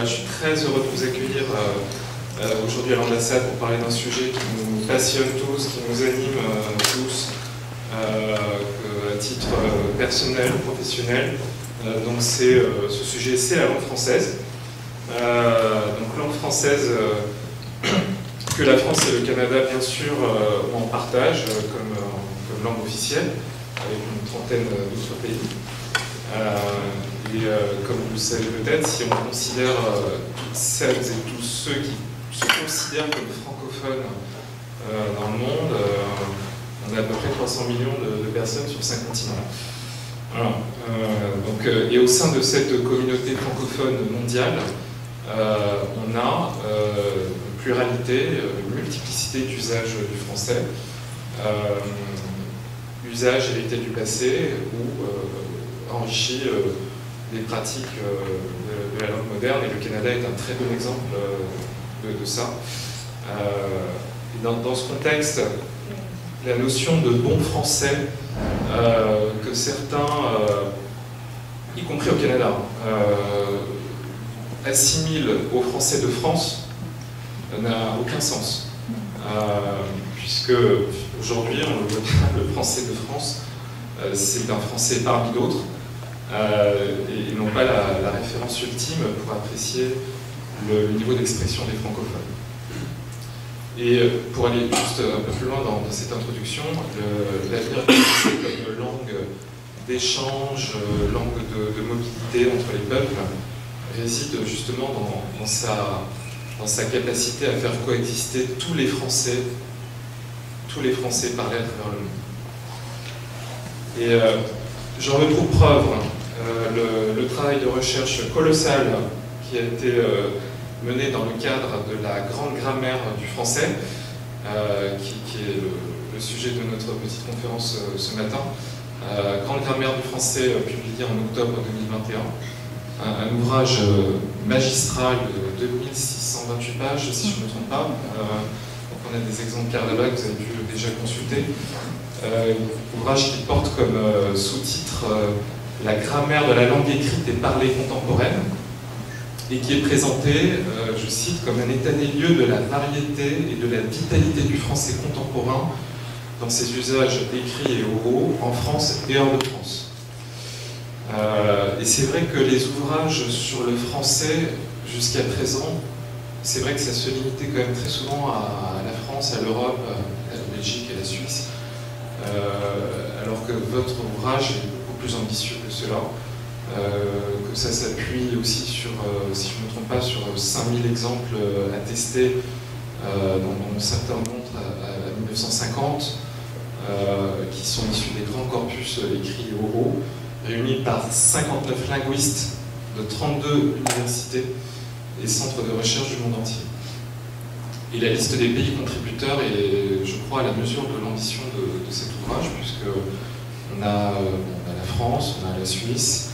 Je suis très heureux de vous accueillir aujourd'hui à l'ambassade pour parler d'un sujet qui nous passionne tous, qui nous anime tous, à titre personnel, professionnel. Donc ce sujet, c'est la langue française. Donc langue française que la France et le Canada, bien sûr, ont en partage comme langue officielle, avec une trentaine d'autres pays. Comme vous le savez peut-être, si on considère toutes celles et tous ceux qui se considèrent comme francophones dans le monde, on a à peu près 300 millions de personnes sur 5 continents. Voilà. Et au sein de cette communauté francophone mondiale, on a une pluralité, une multiplicité d'usages du français, usage hérité du passé ou enrichi des pratiques de la langue moderne, et le Canada est un très bon exemple de ça. Et dans ce contexte, la notion de bon français que certains, y compris au Canada, assimilent au français de France n'a aucun sens. Puisque aujourd'hui, on le voit bien, le français de France, c'est un français parmi d'autres. Et non pas la référence ultime pour apprécier le niveau d'expression des francophones. Et pour aller juste un peu plus loin dans cette introduction, l'avenir du français comme langue d'échange, langue de mobilité entre les peuples, réside justement dans sa capacité à faire coexister tous les Français parlés à travers le monde. Et j'en retrouve preuve le travail de recherche colossal qui a été mené dans le cadre de la grande grammaire du français, qui est le sujet de notre petite conférence ce matin. Grande grammaire du français publié en octobre 2021. Un ouvrage magistral de 2628 pages, si je ne me trompe pas. Donc on a des exemplaires là-bas que vous avez pu déjà consulter. Ouvrage qui porte comme sous-titre la grammaire de la langue écrite et parlée contemporaine, et qui est présenté, je cite, comme un état des lieux de la variété et de la vitalité du français contemporain dans ses usages écrits et oraux en France et hors de France. Et c'est vrai que les ouvrages sur le français, jusqu'à présent, c'est vrai que ça se limitait quand même très souvent à la France, à l'Europe, à la Belgique et à la Suisse, alors que votre ouvrage est beaucoup plus ambitieux que cela, que ça s'appuie aussi sur, si je ne me trompe pas, sur 5000 exemples attestés, dont certains montrent à 1950, qui sont issus des grands corpus écrits et oraux, réunis par 59 linguistes de 32 universités et centres de recherche du monde entier. Et la liste des pays contributeurs est, je crois, à la mesure de l'ambition de cet ouvrage, puisqu'on a la France, on a la Suisse,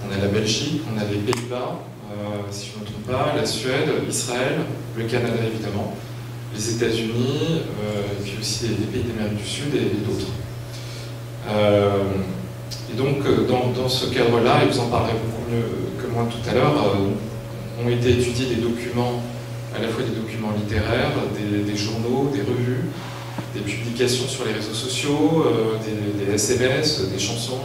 on a la Belgique, on a les Pays-Bas, si je ne me trompe pas, la Suède, Israël, le Canada évidemment, les États-Unis, et puis aussi les pays d'Amérique du Sud et d'autres. Et donc, dans ce cadre-là, et vous en parlerez beaucoup mieux que moi tout à l'heure, ont été étudiés des documents, à la fois des documents littéraires, des journaux, des revues, des publications sur les réseaux sociaux, des SMS, des chansons,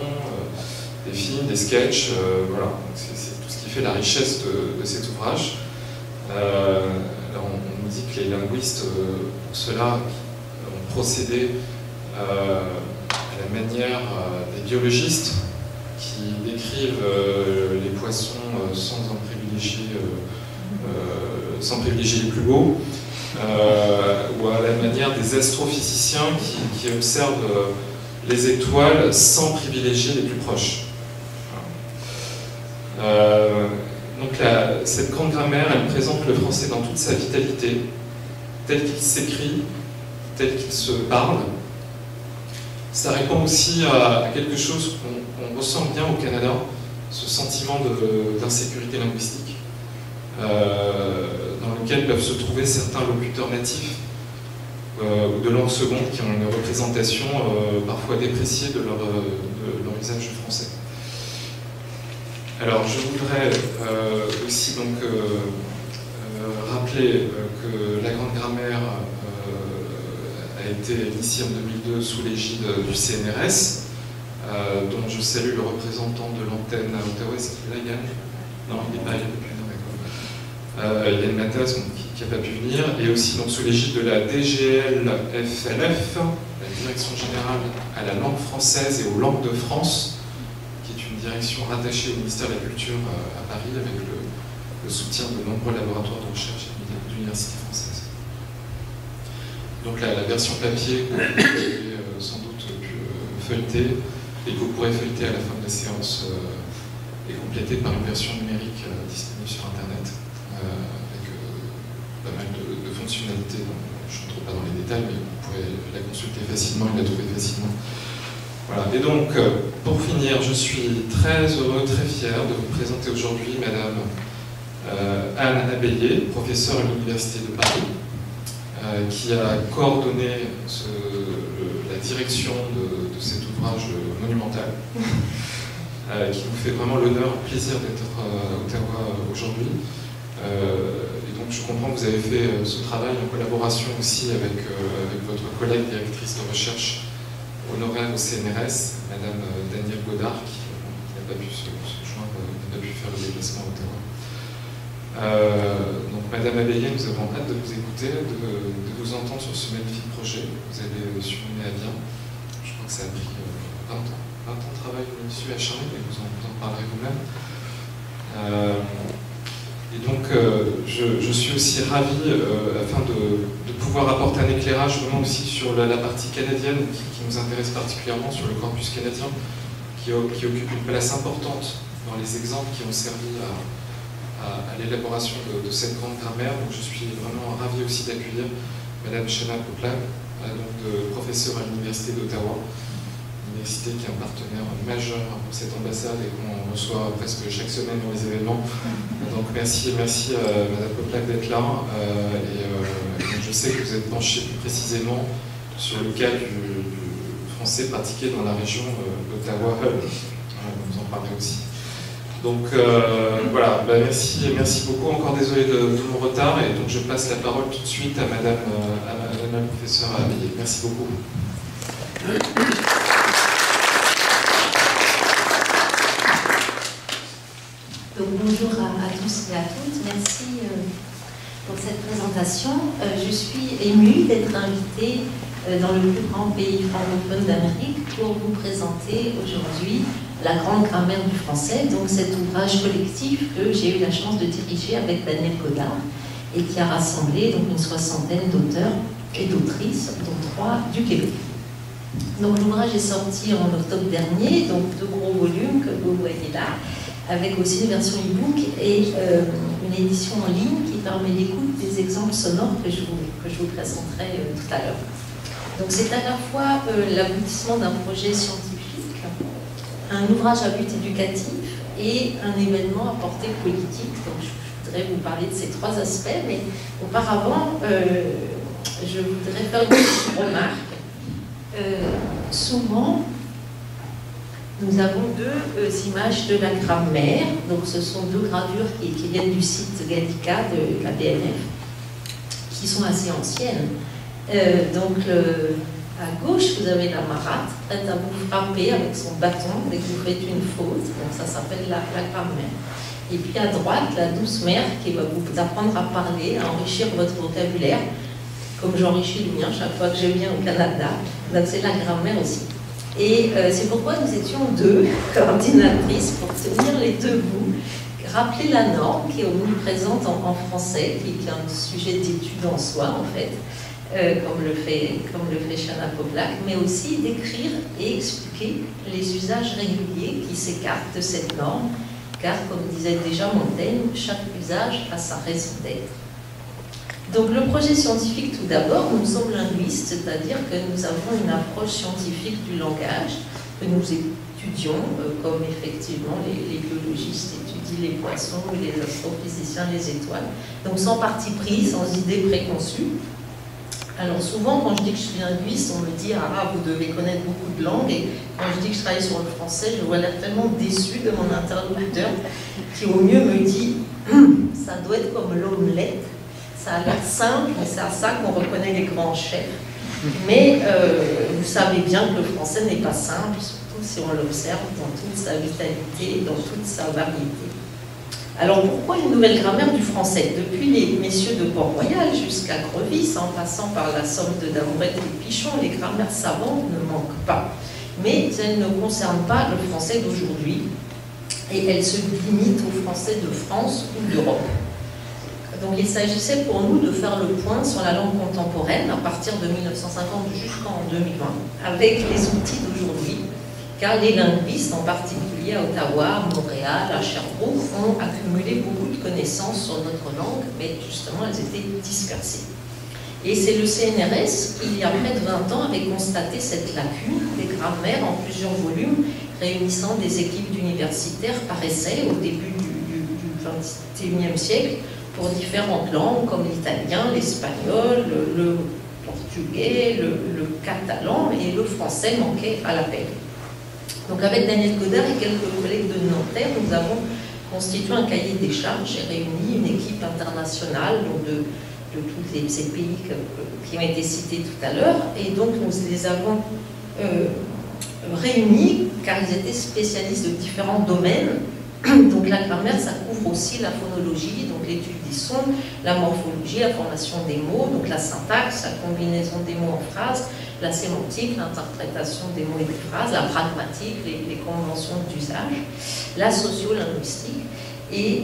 des films, des sketchs, voilà. C'est tout ce qui fait la richesse de cet ouvrage. Alors on nous dit que les linguistes, pour cela, ont procédé à la manière des biologistes qui décrivent les poissons sans privilégier les plus beaux, ou à la manière des astrophysiciens qui observent les étoiles sans privilégier les plus proches. Donc cette grande grammaire, elle présente le français dans toute sa vitalité, tel qu'il s'écrit, tel qu'il se parle. Ça répond aussi à quelque chose qu'on ressent bien au Canada, ce sentiment d'insécurité linguistique, dans lequel peuvent se trouver certains locuteurs natifs ou de langue seconde qui ont une représentation parfois dépréciée de leur usage du français. Alors, je voudrais aussi donc rappeler que la Grande Grammaire a été initiée en 2002 sous l'égide du CNRS, dont je salue le représentant de l'antenne à Ottawa. Est-ce qu'il est là, Yann? Non, il n'est pas là depuis. Yann Matas, qui n'a pas pu venir, et aussi donc, sous l'égide de la DGLFLF, la Direction Générale à la Langue Française et aux Langues de France, qui est une direction rattachée au ministère de la Culture à Paris, avec le soutien de nombreux laboratoires de recherche et d'universités françaises. Donc la version papier que vous avez sans doute pu feuilleter, et que vous pourrez feuilleter à la fin de la séance, est complétée par une version numérique disponible sur Internet, avec pas mal de fonctionnalités. Je ne rentre pas dans les détails, mais vous pourrez la consulter facilement et la trouver facilement. Voilà. Et donc, pour finir, je suis très heureux, très fier de vous présenter aujourd'hui Madame Anne Abbayer, professeure à l'Université de Paris, qui a coordonné la direction de cet ouvrage monumental, qui nous fait vraiment l'honneur et le plaisir d'être à Ottawa aujourd'hui. Et donc je comprends que vous avez fait ce travail en collaboration aussi avec votre collègue directrice de recherche honoraire au CNRS, Madame Danielle Godard, qui n'a pas pu se joindre, n'a pas pu faire le déplacement à Ottawa. Donc Madame Abbayer, nous avons hâte de vous écouter, de vous entendre sur ce magnifique projet que vous avez surmené à bien. Je crois que ça a pris 20 ans de travail dessus acharné, mais vous en parlerez vous-même. Et donc je suis aussi ravi, afin de pouvoir apporter un éclairage vraiment aussi sur la partie canadienne qui nous intéresse particulièrement, sur le corpus canadien, qui occupe une place importante dans les exemples qui ont servi à l'élaboration de cette grande grammaire. Donc je suis vraiment ravi aussi d'accueillir Madame Shana Poplak, professeure à l'Université d'Ottawa, université qui est un partenaire majeur pour cette ambassade et qu'on reçoit presque chaque semaine dans les événements. Donc merci Madame Poplak d'être là. Je sais que vous êtes penché plus précisément sur le cas du français pratiqué dans la région d'Ottawa-Hull. Vous en parlerez aussi. Donc voilà, merci beaucoup. Encore désolé de mon retard, et donc je passe la parole tout de suite à Madame la professeure Abbayer. Merci beaucoup. Donc, bonjour à tous et à toutes, merci pour cette présentation. Je suis émue d'être invitée dans le plus grand pays francophone d'Amérique pour vous présenter aujourd'hui la grande grammaire du français, donc cet ouvrage collectif que j'ai eu la chance de diriger avec Danielle Godard et qui a rassemblé donc une 60aine d'auteurs et d'autrices, dont 3 du Québec. Donc l'ouvrage est sorti en octobre dernier, donc 2 gros volumes que vous voyez là, avec aussi une version e-book et une édition en ligne qui permet l'écoute des exemples sonores que je vous présenterai tout à l'heure. Donc c'est à la fois l'aboutissement d'un projet scientifique, un ouvrage à but éducatif et un événement à portée politique. Donc je voudrais vous parler de ces 3 aspects, mais auparavant, je voudrais faire une petite remarque. Souvent, nous avons 2 images de la grammaire. Donc ce sont 2 gravures qui viennent du site Gallica de la BNF, qui sont assez anciennes. Donc à gauche, vous avez la marâtre, prête à vous frapper avec son bâton dès que vous faites une faute. Donc ça s'appelle la grammaire. Et puis à droite, la douce mère qui va vous apprendre à parler, à enrichir votre vocabulaire, comme j'enrichis le mien chaque fois que je viens au Canada. Donc c'est la grammaire aussi. Et c'est pourquoi nous étions 2 coordinatrices pour tenir les 2 bouts, rappeler la norme qui est omniprésente en français, qui est un sujet d'étude en soi en fait, comme le fait Shana Poplak, mais aussi d'écrire et expliquer les usages réguliers qui s'écartent de cette norme, car comme disait déjà Montaigne, chaque usage a sa raison d'être. Donc le projet scientifique tout d'abord, nous sommes linguistes, c'est-à-dire que nous avons une approche scientifique du langage que nous étudions, comme effectivement les biologistes étudient les poissons ou les astrophysiciens les étoiles, donc sans parti pris, sans idée préconçue. Alors souvent, quand je dis que je suis linguiste, on me dit « Ah, vous devez connaître beaucoup de langues ». Et quand je dis que je travaille sur le français, je vois l'air tellement déçu de mon interlocuteur qui au mieux me dit « Ça doit être comme l'omelette, ça a l'air simple, mais c'est à ça qu'on reconnaît les grands chefs. » Mais vous savez bien que le français n'est pas simple, surtout si on l'observe dans toute sa vitalité, dans toute sa variété. Alors pourquoi une nouvelle grammaire du français? Depuis les messieurs de Port-Royal jusqu'à Crevis, en passant par la Somme de Damourette et Pichon, les grammaires savantes ne manquent pas. Mais elles ne concernent pas le français d'aujourd'hui et elles se limitent au français de France ou d'Europe. Donc il s'agissait pour nous de faire le point sur la langue contemporaine à partir de 1950 jusqu'en 2020 avec les outils d'aujourd'hui, car les linguistes, en particulier à Ottawa, à Montréal, à Sherbrooke, ont accumulé beaucoup de connaissances sur notre langue, mais justement elles étaient dispersées. Et c'est le CNRS qui, il y a près de 20 ans, avait constaté cette lacune des grammaires en plusieurs volumes, réunissant des équipes d'universitaires par essai au début du XXIe siècle, pour différentes langues comme l'italien, l'espagnol, le portugais, le catalan, et le français manquait à l'appel. Donc avec Daniel Godard et quelques collègues de Nanterre, nous avons constitué un cahier des charges et réuni une équipe internationale donc de tous ces pays qui ont été cités tout à l'heure, et donc nous les avons réunis car ils étaient spécialistes de différents domaines. Donc la grammaire, ça couvre aussi la phonologie, donc l'étude des sons, la morphologie, la formation des mots, donc la syntaxe, la combinaison des mots en phrases, la sémantique, l'interprétation des mots et des phrases, la pragmatique, les conventions d'usage, la sociolinguistique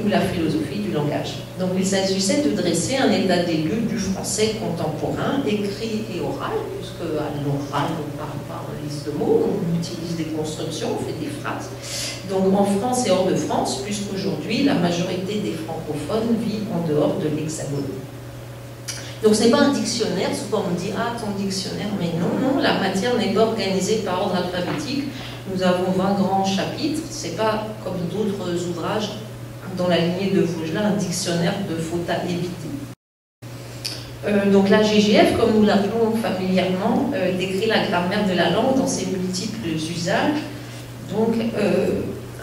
ou la philosophie du langage. Donc il s'agissait de dresser un état des lieux du français contemporain, écrit et oral, puisque à l'oral on ne parle pas en liste de mots, on utilise des constructions, on fait des phrases. Donc en France et hors de France, puisqu'aujourd'hui la majorité des francophones vit en dehors de l'Hexagone. Donc ce n'est pas un dictionnaire, souvent on me dit « Ah, ton dictionnaire », mais non, la matière n'est pas organisée par ordre alphabétique. Nous avons 20 grands chapitres, ce n'est pas comme d'autres ouvrages dans la lignée de Vaugelas, un dictionnaire de fautes à éviter. Donc la GGF, comme nous l'appelons familièrement, décrit la grammaire de la langue dans ses multiples usages, donc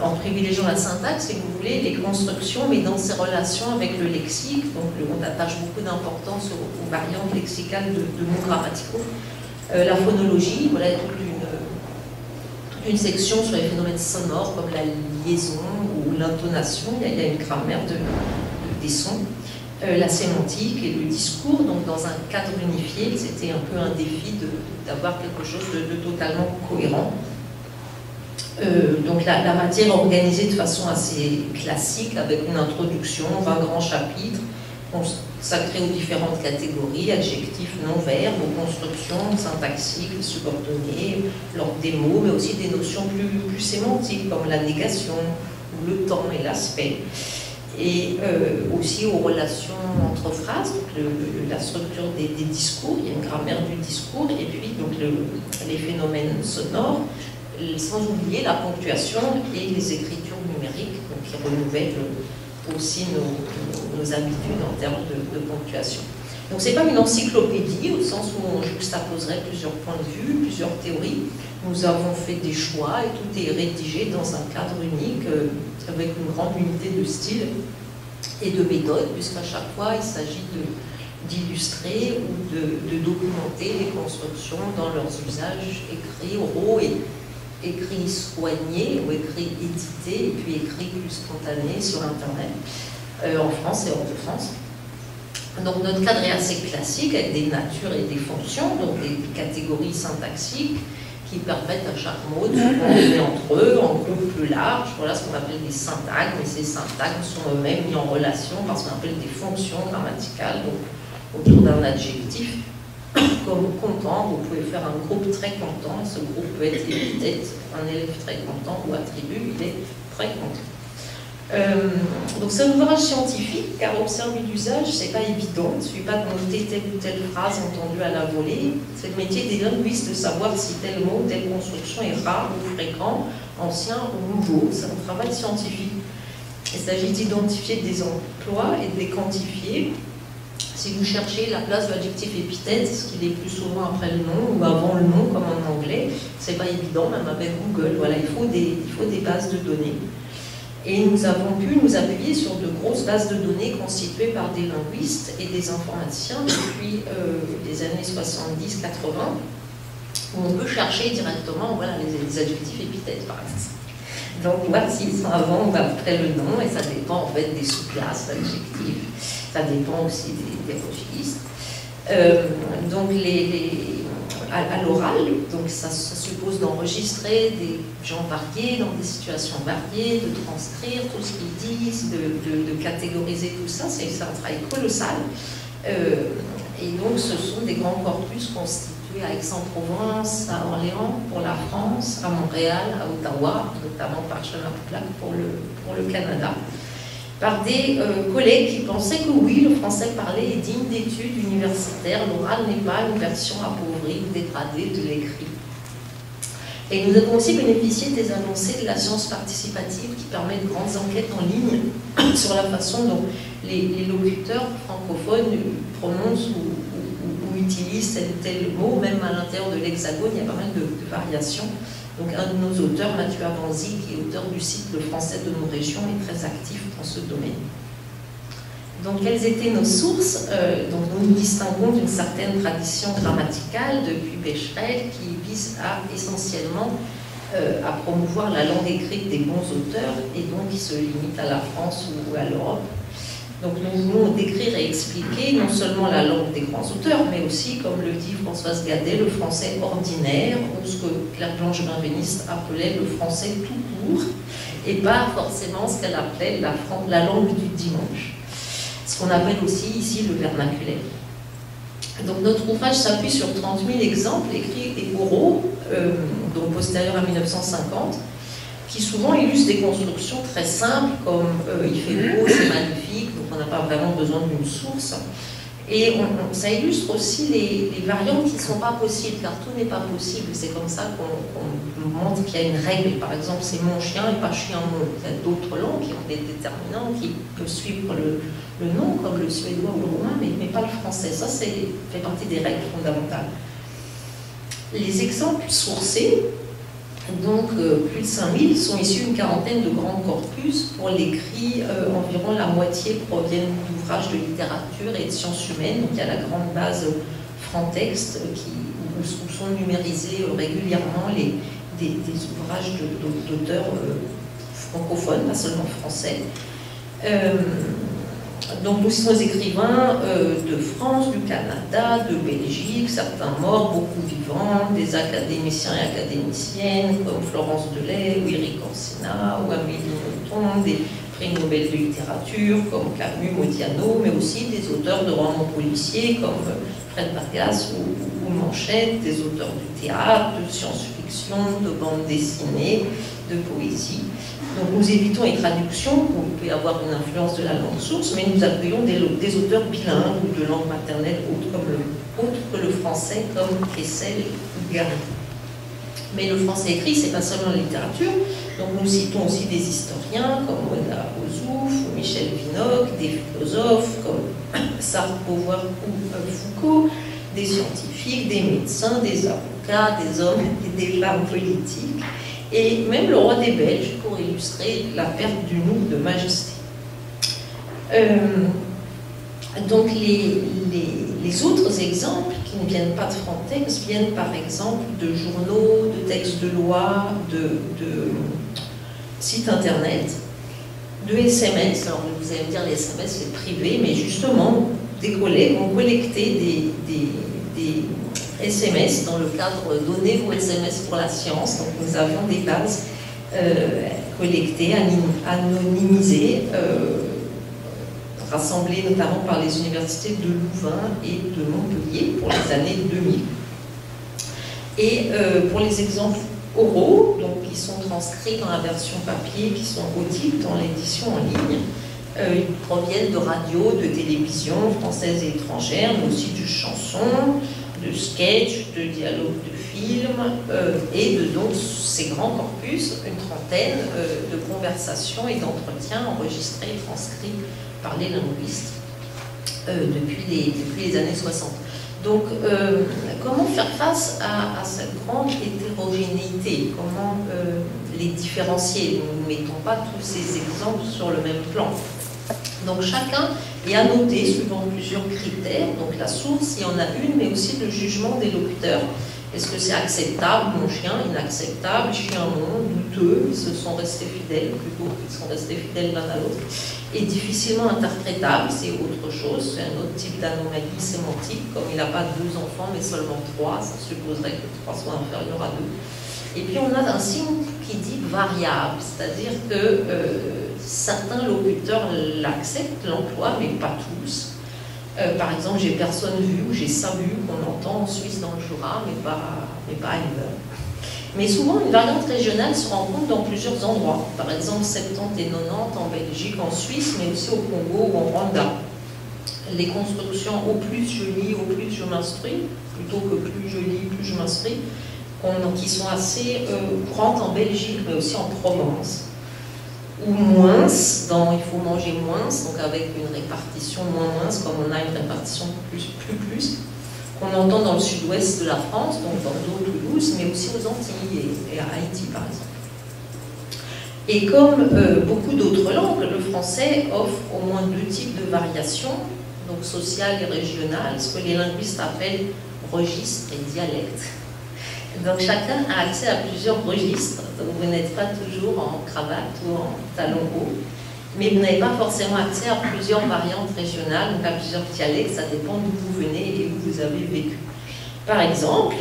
en privilégiant la syntaxe, si vous voulez, les constructions, mais dans ses relations avec le lexique. Donc on attache beaucoup d'importance aux variantes lexicales de mots grammaticaux. La phonologie, voilà toute une section sur les phénomènes sonores comme la liaison ou l'intonation. Il y a une grammaire des sons. La sémantique et le discours, donc dans un cadre unifié, c'était un peu un défi d'avoir quelque chose de totalement cohérent. Donc la matière organisée de façon assez classique, avec une introduction, 20 grands chapitres, consacrés aux différentes catégories, adjectifs, non-verbes, aux constructions syntaxiques, subordonnées, l'ordre des mots, mais aussi des notions plus sémantiques, comme la négation, ou le temps et l'aspect. Et aussi aux relations entre phrases, donc la structure des discours, il y a une grammaire du discours, et puis donc les phénomènes sonores, sans oublier la ponctuation et les écritures numériques, donc qui renouvellent aussi nos habitudes en termes de ponctuation. Donc ce n'est pas une encyclopédie, au sens où on juxtaposerait plusieurs points de vue, plusieurs théories. Nous avons fait des choix et tout est rédigé dans un cadre unique, avec une grande unité de style et de méthode, puisqu'à chaque fois il s'agit d'illustrer ou de documenter les constructions dans leurs usages écrits, oraux et écrits soignés ou écrits édités, et puis écrits plus spontanés sur Internet, en France et hors de France. Donc notre cadre est assez classique, avec des natures et des fonctions, donc des catégories syntaxiques qui permettent à chaque mot de se combiner entre eux en groupe plus large. Voilà ce qu'on appelle des syntagmes, et ces syntagmes sont eux-mêmes mis en relation par ce qu'on appelle des fonctions grammaticales, donc autour d'un adjectif. Comme content, vous pouvez faire un groupe très content, et ce groupe peut être épithète, un élève très content, ou attribut, il est très content. Donc c'est un ouvrage scientifique, car observer l'usage, c'est pas évident, il ne suffit pas de noter telle ou telle phrase entendue à la volée. C'est le métier des linguistes de savoir si tel mot, telle construction est rare ou fréquent, ancien ou nouveau. C'est un travail scientifique. Il s'agit d'identifier des emplois et de les quantifier, Si vous cherchez la place de l'adjectif épithète, est-ce qu'il est plus souvent après le nom ou avant le nom, comme en anglais? C'est pas évident, même avec Google. Voilà, il faut des bases de données. Et nous avons pu nous appuyer sur de grosses bases de données constituées par des linguistes et des informaticiens depuis les années 70-80, où on peut chercher directement voilà, les adjectifs épithètes, par exemple. Donc, voir s'ils sont avant ou après le nom, et ça dépend en fait des sous-classes d'adjectifs. Ça dépend aussi des registres. Donc, à l'oral, donc ça suppose d'enregistrer des gens variés dans des situations variées, de transcrire tout ce qu'ils disent, de catégoriser tout ça. C'est un travail colossal. Et donc, ce sont des grands corpus constitués à Aix-en-Provence, à Orléans pour la France, à Montréal, à Ottawa, notamment par Shona Putlag pour le Canada, par des collègues qui pensaient que oui, le français parlé est digne d'études universitaires, l'oral n'est pas une version appauvrie ou dégradée de l'écrit. Et nous avons aussi bénéficié des avancées de la science participative qui permet de grandes enquêtes en ligne sur la façon dont les locuteurs francophones prononcent ou utilisent tel ou tel mot, même à l'intérieur de l'Hexagone, il y a pas mal de variations. Donc un de nos auteurs, Mathieu Avanzi, qui est auteur du site Le Français de nos régions, est très actif dans ce domaine. Donc quelles étaient nos sources? Donc nous nous distinguons d'une certaine tradition grammaticale depuis Becherel qui vise essentiellement à promouvoir la langue écrite des bons auteurs et donc qui se limite à la France ou à l'Europe. Donc nous voulons décrire et expliquer non seulement la langue des grands auteurs, mais aussi, comme le dit Françoise Gadet, le français ordinaire, ou ce que Claire Blanche-Benveniste appelait le français tout court, et pas forcément ce qu'elle appelait la langue du dimanche. Ce qu'on appelle aussi ici le vernaculaire. Donc notre ouvrage s'appuie sur 30 000 exemples écrits et oraux, donc postérieurs à 1950, qui souvent illustrent des constructions très simples, comme il fait beau, c'est magnifique, donc on n'a pas vraiment besoin d'une source. Et ça illustre aussi les variantes qui ne sont pas possibles, car tout n'est pas possible. C'est comme ça qu'on montre qu'il y a une règle. Par exemple, c'est mon chien et pas chien mon. Il y a d'autres langues qui ont des déterminants qui peuvent suivre le nom, comme le suédois ou le roumain, mais pas le français. Ça, fait partie des règles fondamentales. Les exemples sourcés, donc plus de 5000, sont issus d'une quarantaine de grands corpus. Pour l'écrit, environ la moitié proviennent d'ouvrages de littérature et de sciences humaines. Donc il y a la grande base Frantext où sont numérisés régulièrement des ouvrages d'auteurs francophones, pas seulement français. Donc nous sommes écrivains de France, du Canada, de Belgique, certains morts, beaucoup vivants, des académiciens et académiciennes comme Florence Delay, ou Eric Orsina, ou Amélie Nothomb, des prix Nobel de littérature comme Camus, Modiano, mais aussi des auteurs de romans policiers comme Fred Vargas ou Manchette, des auteurs du théâtre, de science-fiction, de bande dessinée, de poésie. Donc nous évitons les traductions, où il peut y avoir une influence de la langue source, mais nous accueillons des auteurs bilingues ou de langue maternelle autre que le français, comme Kessel ou Garry. Mais le français écrit, c'est pas seulement la littérature, donc nous citons aussi des historiens comme Mona Ozouf ou Michel Vinocq, des philosophes comme Sartre, Beauvoir ou Foucault, des scientifiques, des médecins, des avocats, des hommes et des femmes politiques, et même le roi des Belges pour illustrer la perte du nous de majesté. Donc les autres exemples qui ne viennent pas de Frontex viennent par exemple de journaux, de textes de loi, de sites internet, de SMS. Alors vous allez me dire les SMS c'est privé, mais justement des collègues ont collecté des SMS dans le cadre Donnez vos SMS pour la science. Donc nous avions des bases collectées, anonymisées, rassemblées notamment par les universités de Louvain et de Montpellier pour les années 2000. Et pour les exemples oraux, donc qui sont transcrits dans la version papier, qui sont audibles dans l'édition en ligne, ils proviennent de radio, de télévision françaises et étrangères, mais aussi de chansons, de sketchs, de dialogues de films, et de donc ces grands corpus, une trentaine de conversations et d'entretiens enregistrés et transcrits par les linguistes. depuis les années 60. Donc, comment faire face à cette grande hétérogénéité? Comment les différencier? Nous ne mettons pas tous ces exemples sur le même plan. Donc, chacun est annoté suivant plusieurs critères. Donc, la source, il y en a une, mais aussi le jugement des locuteurs. Est-ce que c'est acceptable, mon chien, inacceptable, chien non, douteux, ils se sont restés fidèles, plutôt qu'ils sont restés fidèles l'un à l'autre, et difficilement interprétable, c'est autre chose, c'est un autre type d'anomalie sémantique, comme il n'a pas 2 enfants mais seulement 3, ça supposerait que 3 soit inférieur à 2. Et puis on a un signe qui dit variable, c'est-à-dire que certains locuteurs l'acceptent, l'emploient, mais pas tous. Par exemple, j'ai personne vu ou j'ai ça vu qu'on entend en Suisse dans le Jura, mais pas ailleurs. Mais souvent, une variante régionale se rencontre dans plusieurs endroits. Par exemple, 70 et 90 en Belgique, en Suisse, mais aussi au Congo ou en Rwanda. Les constructions au plus je lis, au plus je m'instruis, plutôt que plus je lis, plus je m'instruis, qui sont assez courantes en Belgique, mais aussi en Provence. Ou moins, dans il faut manger moins, donc avec une répartition moins, comme on a une répartition plus, qu'on entend dans le sud-ouest de la France, donc Bordeaux, Toulouse, mais aussi aux Antilles et à Haïti, par exemple. Et comme beaucoup d'autres langues, le français offre au moins 2 types de variations, donc sociale et régionale, ce que les linguistes appellent registres et dialectes. Donc chacun a accès à plusieurs registres, donc vous n'êtes pas toujours en cravate ou en talons hauts, mais vous n'avez pas forcément accès à plusieurs variantes régionales, donc à plusieurs dialectes, ça dépend d'où vous venez et où vous avez vécu. Par exemple,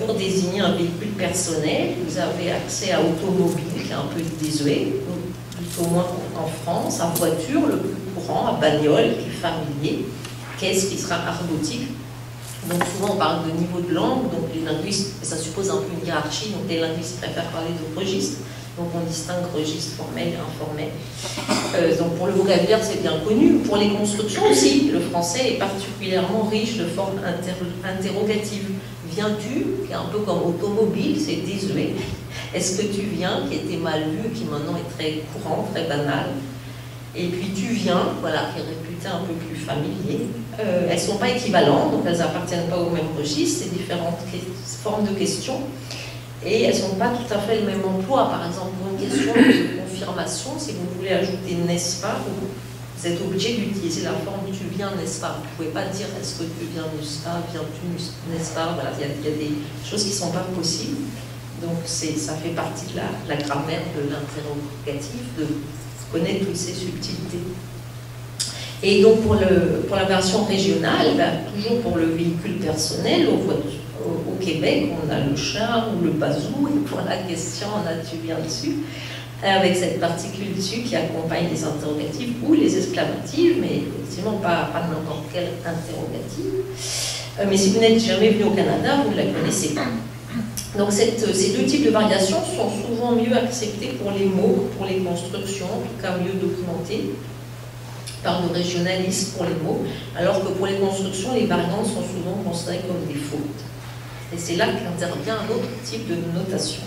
pour désigner un véhicule personnel, vous avez accès à automobile, qui est un peu désuet, plutôt moins en France, à voiture, le plus courant, à bagnole, qui est familier, caisse qui sera argotique. Donc souvent on parle de niveau de langue, donc les linguistes, ça suppose un peu une hiérarchie, donc les linguistes préfèrent parler de registre, donc on distingue registre formel et informel. Donc pour le vocabulaire c'est bien connu, pour les constructions aussi, le français est particulièrement riche de formes interrogatives. Viens-tu, qui est un peu comme automobile, c'est désuet. Est-ce que tu viens, qui était mal vu, qui maintenant est très courant, très banal. Et puis tu viens, voilà, qui est réputé un peu plus familier. Elles ne sont pas équivalentes, donc elles n'appartiennent pas au même registre, c'est différentes formes de questions. Et elles ne sont pas tout à fait le même emploi. Par exemple, pour une question de confirmation, si vous voulez ajouter n'est-ce pas, vous êtes obligé d'utiliser la forme tu viens, n'est-ce pas. Vous ne pouvez pas dire est-ce que tu viens, n'est-ce pas, viens-tu, n'est-ce pas. Voilà, il y a des choses qui ne sont pas possibles. Donc ça fait partie de la grammaire de l'interrogatif, de connaître toutes ces subtilités. Et donc pour la version régionale, toujours pour le véhicule personnel, au Québec, on a le char ou le bazou, et pour la question en as-tu bien dessus, avec cette particule dessus qui accompagne les interrogatifs ou les exclamatives, mais effectivement pas n'importe quel interrogatif. Mais si vous n'êtes jamais venu au Canada, vous ne la connaissez pas. Donc ces 2 types de variations sont souvent mieux acceptés pour les mots, pour les constructions, en tout cas mieux documentés par le régionalisme pour les mots, alors que pour les constructions, les variantes sont souvent considérées comme des fautes. Et c'est là qu'intervient un autre type de notation.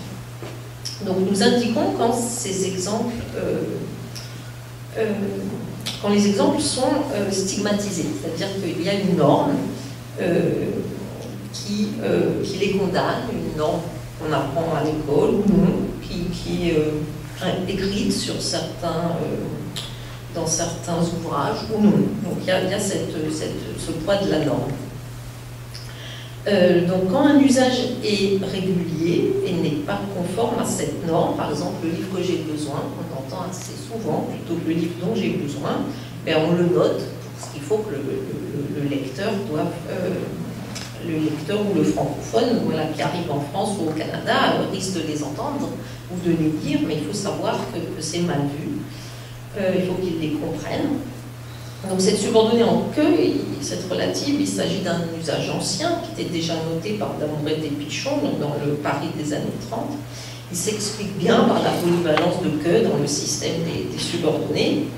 Donc nous indiquons quand ces exemples, quand les exemples sont stigmatisés, c'est-à-dire qu'il y a une norme qui les condamne, une norme qu'on apprend à l'école ou non, qui est écrite sur dans certains ouvrages ou non. Donc il y a ce poids de la norme. Donc quand un usage est régulier et n'est pas conforme à cette norme, par exemple le livre que j'ai besoin, on entend assez souvent, plutôt que le livre dont j'ai besoin, ben on le note, parce qu'il faut que le lecteur ou le francophone, voilà, qui arrive en France ou au Canada, risque de les entendre ou de les lire, mais il faut savoir que c'est mal vu. Il faut qu'ils les comprennent. Donc cette subordonnée en que, cette relative, il s'agit d'un usage ancien qui était déjà noté par Damoret et Pichon dans le Paris des années 30. Il s'explique bien par la polyvalence de que dans le système des subordonnés,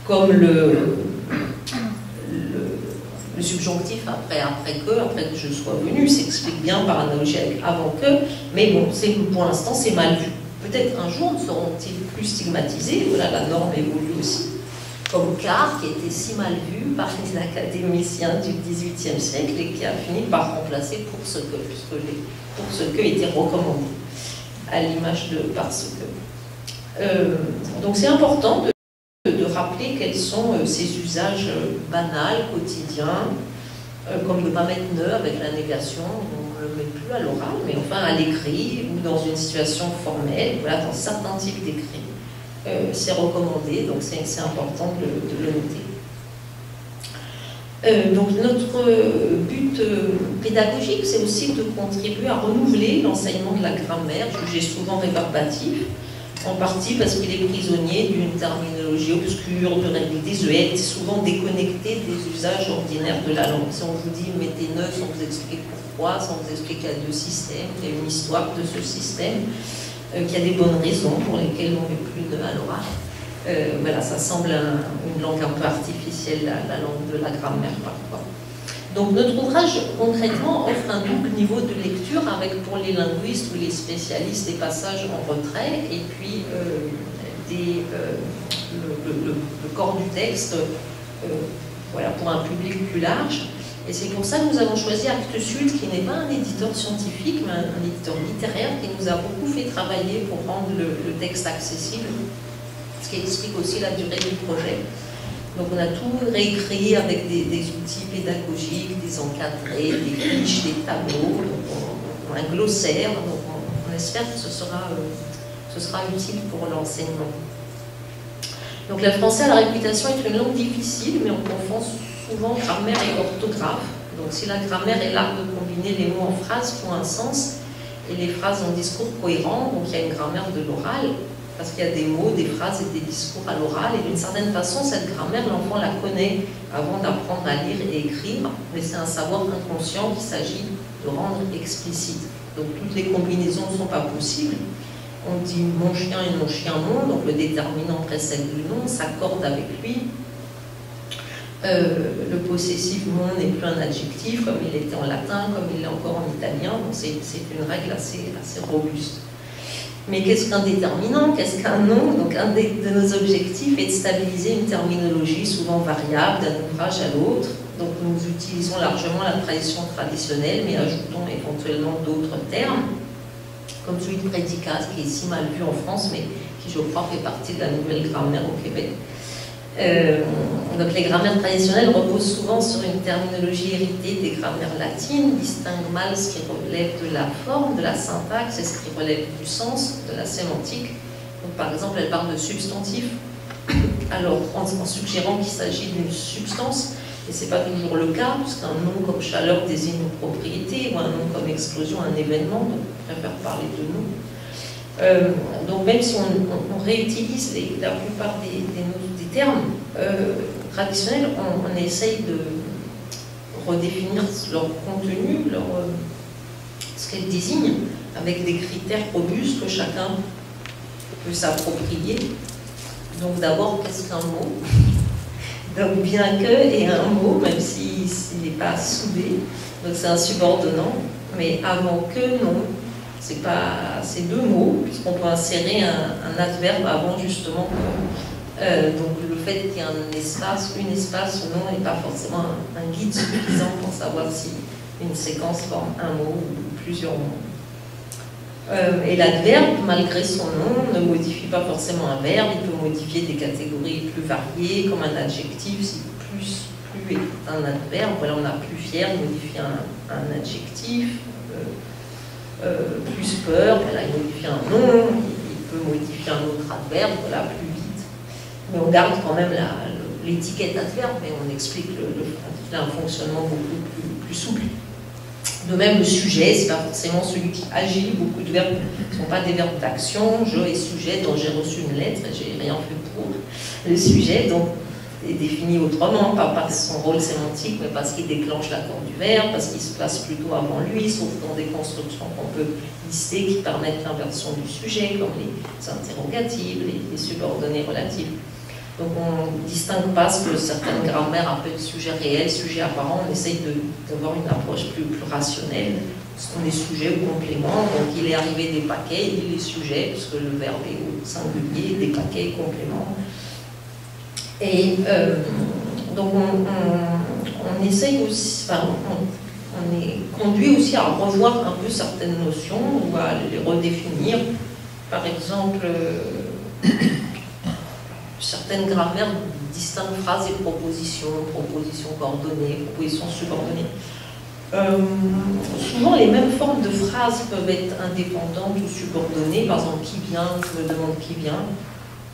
comme le subjonctif après que je sois venu, s'explique bien par analogie avec avant que, mais bon, pour l'instant c'est mal vu. Peut-être un jour seront-ils plus stigmatisés, voilà, la norme évolue aussi. comme car, qui était si mal vu par les académiciens du XVIIIe siècle et qui a fini par remplacer pour ce que était recommandé, à l'image de parce que. Donc c'est important de rappeler quels sont ces usages banals, quotidiens, comme de ne pas mettre ne avec la négation, on ne le met plus à l'oral, mais enfin à l'écrit ou dans une situation formelle, voilà, dans certains types d'écrits. C'est recommandé, donc c'est important de le noter. Donc notre but pédagogique, c'est aussi de contribuer à renouveler l'enseignement de la grammaire, jugé souvent rébarbatif, en partie parce qu'il est prisonnier d'une terminologie obscure, de règles désuètes, souvent déconnectées des usages ordinaires de la langue. Si on vous dit mettez ne sans vous expliquer pourquoi, sans vous expliquer qu'il y a deux systèmes, qu'il y a une histoire de ce système, qu'il y a des bonnes raisons pour lesquelles on ne met plus de à l'oral. Voilà, ça semble une langue un peu artificielle, la langue de la grammaire parfois. Donc notre ouvrage concrètement offre un double niveau de lecture avec pour les linguistes ou les spécialistes des passages en retrait et puis le corps du texte voilà, pour un public plus large. Et c'est pour ça que nous avons choisi Actes Sud, qui n'est pas un éditeur scientifique, mais un éditeur littéraire qui nous a beaucoup fait travailler pour rendre le texte accessible, ce qui explique aussi la durée du projet. Donc on a tout réécrit avec des outils pédagogiques, des encadrés, des fiches, des tableaux, un glossaire. Donc on espère que ce sera utile pour l'enseignement. Donc le français a la réputation d'être une langue difficile, mais on confond souvent grammaire et orthographe. Donc si la grammaire est l'art de combiner les mots en phrases qui ont un sens et les phrases en discours cohérents, donc il y a une grammaire de l'oral, parce qu'il y a des mots, des phrases et des discours à l'oral, et d'une certaine façon, cette grammaire, l'enfant la connaît avant d'apprendre à lire et écrire, mais c'est un savoir inconscient qu'il s'agit de rendre explicite. Donc toutes les combinaisons ne sont pas possibles. On dit mon chien et mon chien mon, donc le déterminant précède le nom, s'accorde avec lui. Le possessif mon n'est plus un adjectif, comme il était en latin, comme il est encore en italien, donc c'est une règle assez robuste. Mais qu'est-ce qu'un déterminant? Qu'est-ce qu'un nom? Donc un de nos objectifs est de stabiliser une terminologie souvent variable d'un ouvrage à l'autre. Donc nous utilisons largement la tradition traditionnelle, mais ajoutons éventuellement d'autres termes, comme celui de prédicat, qui est si mal vu en France, mais qui, je crois, fait partie de la nouvelle grammaire au Québec. Donc les grammaires traditionnelles reposent souvent sur une terminologie héritée des grammaires latines, distinguent mal ce qui relève de la forme, de la syntaxe, et ce qui relève du sens, de la sémantique. Donc, par exemple, elle parle de substantif, alors en suggérant qu'il s'agit d'une substance, et ce n'est pas toujours le cas, puisqu'un nom comme chaleur désigne une propriété, ou un nom comme explosion, un événement, donc on préfère parler de nom. Donc même si on réutilise la plupart des termes traditionnels, on essaye de redéfinir leur contenu, ce qu'elles désignent, avec des critères robustes que chacun peut s'approprier. Donc d'abord, qu'est-ce qu'un mot? Donc bien que et un mot, même s'il n'est pas soudé, donc c'est un subordonnant, mais avant que, non. C'est deux mots, puisqu'on peut insérer un adverbe avant justement. Donc le fait qu'il y ait un espace, une espace ou non n'est pas forcément un guide suffisant pour savoir si une séquence forme un mot ou plusieurs mots. Et l'adverbe, malgré son nom, ne modifie pas forcément un verbe, il peut modifier des catégories plus variées, comme un adjectif, si plus est un adverbe, voilà, on a plus fier, modifie un adjectif. Plus peur, voilà, il modifie un nom, il peut modifier un autre adverbe, voilà, plus vite. Mais on garde quand même l'étiquette adverbe, mais on explique un fonctionnement beaucoup plus souple. De même, le sujet, c'est pas forcément celui qui agit, beaucoup de verbes ne sont pas des verbes d'action, je et sujet, dont j'ai reçu une lettre et j'ai rien fait pour. Le sujet, donc, est défini autrement, pas par son rôle sémantique, mais parce qu'il déclenche l'accord du verbe, parce qu'il se place plutôt avant lui, sauf dans des constructions qu'on peut lister qui permettent l'inversion du sujet, comme les interrogatives, les subordonnés relatifs. Donc on ne distingue pas ce que certaines grammaires appellent sujet réel, sujet apparent, on essaye d'avoir une approche plus rationnelle. Ce sont des sujets ou compléments, donc il est arrivé des paquets, il est sujet, puisque le verbe est au singulier, des paquets compléments. Et donc on essaye aussi, enfin, on est conduit aussi à revoir un peu certaines notions ou à les redéfinir. Par exemple, certaines grammaires distinguent phrases et propositions, propositions coordonnées, propositions subordonnées. Souvent, les mêmes formes de phrases peuvent être indépendantes ou subordonnées. Par exemple, qui vient, je me demande qui vient,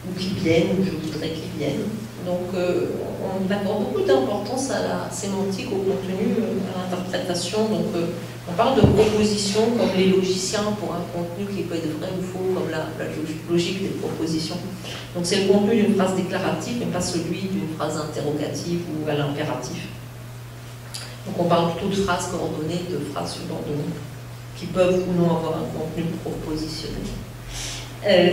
ou qui viennent, ou je voudrais qu'ils viennent. Donc, on accorde beaucoup d'importance à la sémantique, au contenu, à l'interprétation. Donc, on parle de propositions comme les logiciens pour un contenu qui peut être vrai ou faux, comme la logique des propositions. Donc, c'est le contenu d'une phrase déclarative, mais pas celui d'une phrase interrogative ou à l'impératif. Donc, on parle plutôt de phrases coordonnées, de phrases subordonnées, qui peuvent ou non avoir un contenu propositionnel.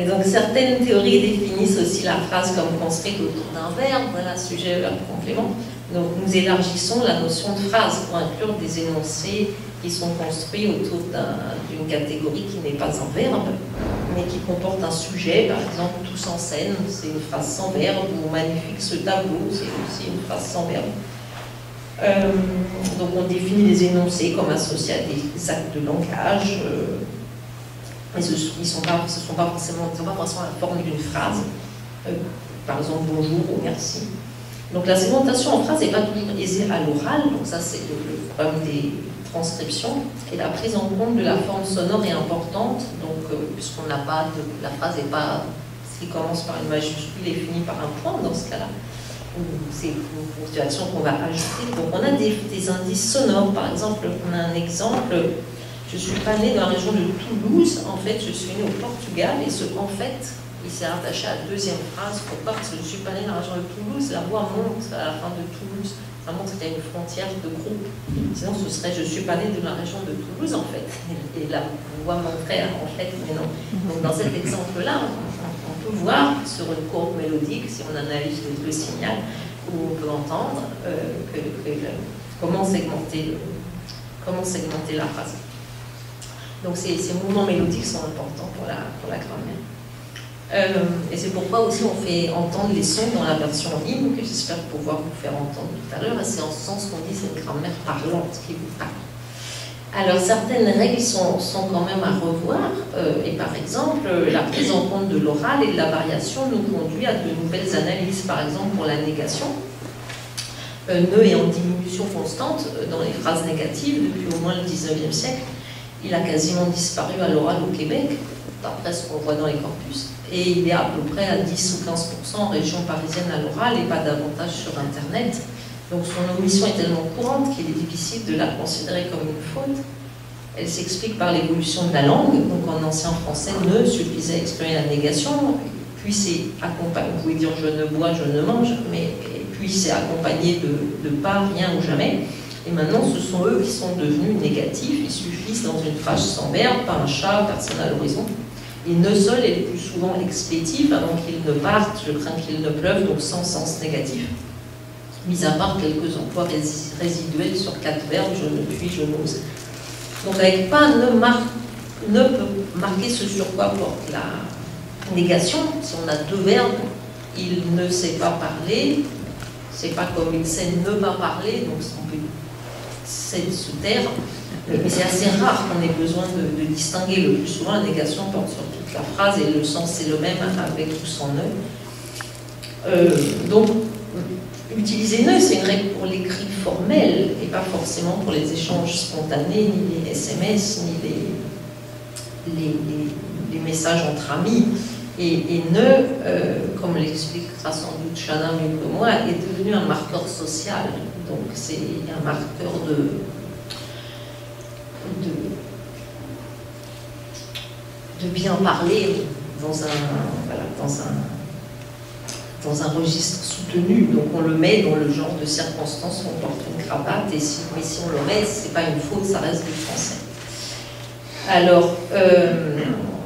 Donc certaines théories définissent aussi la phrase comme construite autour d'un verbe, voilà, sujet, verbe, complément. Donc nous élargissons la notion de phrase pour inclure des énoncés qui sont construits autour d'une catégorie qui n'est pas un verbe, mais qui comporte un sujet, par exemple tous en scène, c'est une phrase sans verbe, ou magnifique ce tableau, c'est aussi une phrase sans verbe. Donc on définit les énoncés comme associés à des actes de langage. Mais ce ne sont pas forcément la forme d'une phrase, par exemple bonjour ou merci. Donc la segmentation en phrase n'est pas toujours aisée à l'oral, donc ça c'est le problème des transcriptions. Et la prise en compte de la forme sonore est importante, donc puisqu'on n'a pas la phrase n'est pas ce qui commence par une majuscule et finit par un point dans ce cas-là. C'est une ponctuation qu'on va ajouter. Donc on a des indices sonores, par exemple, on a un exemple. Je ne suis pas née dans la région de Toulouse, en fait, je suis née au Portugal, et ce en fait, il s'est rattaché à la deuxième phrase. Pourquoi? Parce que je ne suis pas née dans la région de Toulouse, la voix monte à la fin de Toulouse, ça montre qu'il y a une frontière de groupe. Sinon, ce serait je ne suis pas née de la région de Toulouse, en fait, et la voix montrait en fait, mais non. Donc, dans cet exemple-là, on peut voir sur une courbe mélodique, si on analyse le signal, où on peut entendre comment segmenter la phrase. Donc ces mouvements mélodiques sont importants pour la grammaire. Et c'est pourquoi aussi on fait entendre les sons dans la version en ligne, que j'espère pouvoir vous faire entendre tout à l'heure. Et c'est en ce sens qu'on dit c'est une grammaire parlante qui vous parle. Alors certaines règles sont quand même à revoir. Et par exemple, la prise en compte de l'oral et de la variation nous conduit à de nouvelles analyses. Par exemple, pour la négation, ne est en diminution constante dans les phrases négatives depuis au moins le 19e siècle. Il a quasiment disparu à l'oral au Québec, d'après ce qu'on voit dans les corpus, et il est à peu près à 10 ou 15% en région parisienne à l'oral et pas davantage sur Internet. Donc son omission est tellement courante qu'il est difficile de la considérer comme une faute. Elle s'explique par l'évolution de la langue. Donc en ancien français, ne suffisait à exprimer la négation, puis c'est accompagné, vous pouvez dire je ne bois, je ne mange, mais puis c'est accompagné de pas, rien ou jamais. Et maintenant, ce sont eux qui sont devenus négatifs. Ils suffisent dans une phrase sans verbe, pas un chat, personne à l'horizon. Et ne seul est le plus souvent explétif avant qu'il ne parte, je crains qu'il ne pleuve, donc sans sens négatif. Mis à part quelques emplois résiduels sur 4 verbes, je ne puis, je n'ose. Donc avec pas ne peut marquer ce sur quoi porte la négation. Si on a 2 verbes, il ne sait pas parler, c'est pas comme il sait ne pas parler, donc on peut se taire, mais c'est assez rare qu'on ait besoin de distinguer. Le plus souvent, la négation porte sur toute la phrase et le sens est le même avec ou sans ne. Donc, utiliser ne, c'est une règle pour l'écrit formel et pas forcément pour les échanges spontanés, ni les SMS, ni les messages entre amis. Et ne, comme l'expliquera sans doute Chana mieux que moi, est devenu un marqueur social. Donc c'est un marqueur de bien parler dans un registre soutenu. Donc on le met dans le genre de circonstances où on porte une cravate, mais si on le met, c'est pas une faute, ça reste du français. Alors,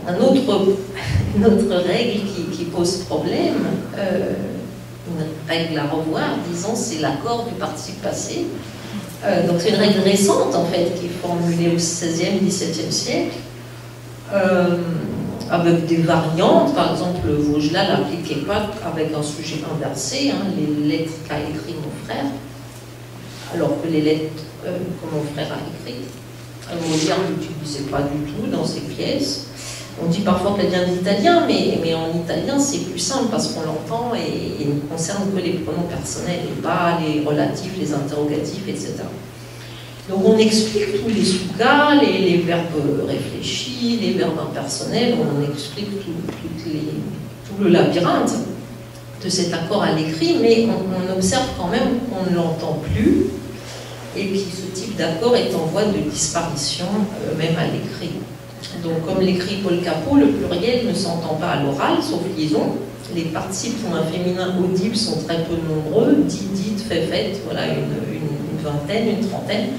une autre règle qui pose problème, une règle à revoir, disons, c'est l'accord du participe passé. Donc c'est une règle récente, en fait, qui est formulée au XVIe, XVIIe siècle. avec des variantes. Par exemple, Vaugelas n'appliquait pas avec un sujet inversé, hein, les lettres qu'a écrit mon frère, alors que les lettres que mon frère a écrites, Molière n'utilisait pas du tout dans ses pièces. On dit parfois qu'elle vient d'italien, mais en italien c'est plus simple parce qu'on l'entend et ne concerne que les pronoms personnels et pas les relatifs, les interrogatifs, etc. Donc on explique tous les sous-cas, les verbes réfléchis, les verbes impersonnels, on explique tout le labyrinthe de cet accord à l'écrit, mais on observe quand même qu'on ne l'entend plus et que ce type d'accord est en voie de disparition, même à l'écrit. Donc comme l'écrit Paul Capot, le pluriel ne s'entend pas à l'oral, sauf liaison. Les participes féminins audibles sont très peu nombreux, dit, dites, fait, faites, voilà, une vingtaine, une trentaine.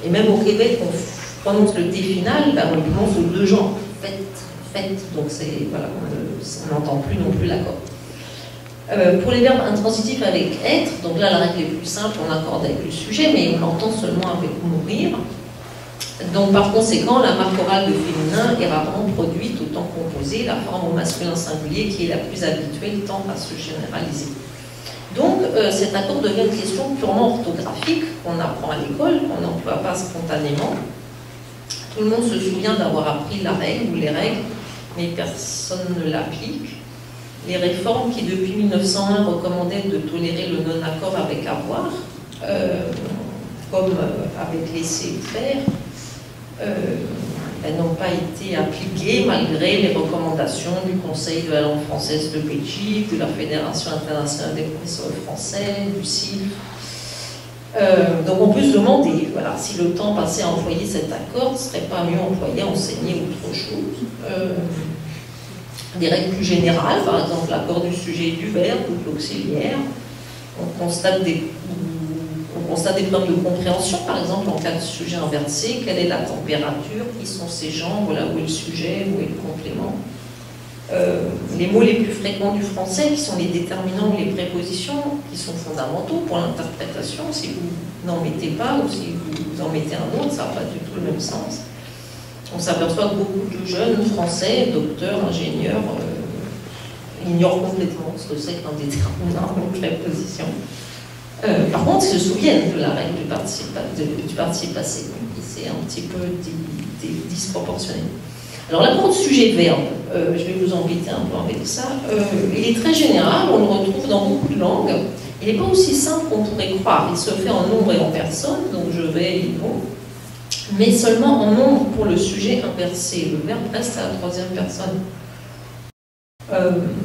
Et même au Québec, on prononce le T final, ben on le prononce aux deux genres, faites, faites. Donc voilà, on n'entend plus non plus l'accord. Pour les verbes intransitifs avec être, donc là la règle est plus simple, on accorde avec le sujet, mais on l'entend seulement avec mourir. Donc par conséquent, la marque orale de féminin est rarement produite au temps composé, la forme au masculin singulier qui est la plus habituelle tend à se généraliser. Donc cet accord devient une question purement orthographique qu'on apprend à l'école, qu'on n'emploie pas spontanément. Tout le monde se souvient d'avoir appris la règle ou les règles, mais personne ne l'applique. Les réformes qui depuis 1901 recommandaient de tolérer le non-accord avec avoir, comme avec laisser faire, elles n'ont pas été appliquées malgré les recommandations du Conseil de la langue française de Belgique, de la Fédération internationale des professeurs français, du CIF. Donc on peut se demander, voilà, si le temps passé à employer cet accord ne serait pas mieux employé à enseigner autre chose. Des règles plus générales, par exemple l'accord du sujet et du verbe ou de l'auxiliaire. On constate des problèmes de compréhension, par exemple en cas de sujet inversé, quelle est la température, qui sont ces gens, voilà, où est le sujet, où est le complément. Les mots les plus fréquents du français, qui sont les déterminants ou les prépositions, qui sont fondamentaux pour l'interprétation. Si vous n'en mettez pas ou si vous en mettez un autre, ça n'a pas du tout le même sens. On s'aperçoit que beaucoup de jeunes français, docteurs, ingénieurs, ignorent complètement ce que c'est qu'un déterminant ou une préposition. Par contre, ils se souviennent de la règle du participe passé. C'est un petit peu disproportionné. Alors, l'accord de sujet-verbe, je vais vous embêter un peu avec ça, il est très général, on le retrouve dans beaucoup de langues. Il n'est pas aussi simple qu'on pourrait croire. Il se fait en nombre et en personne, donc je vais, ils vont, mais seulement en nombre pour le sujet inversé. Le verbe reste à la troisième personne.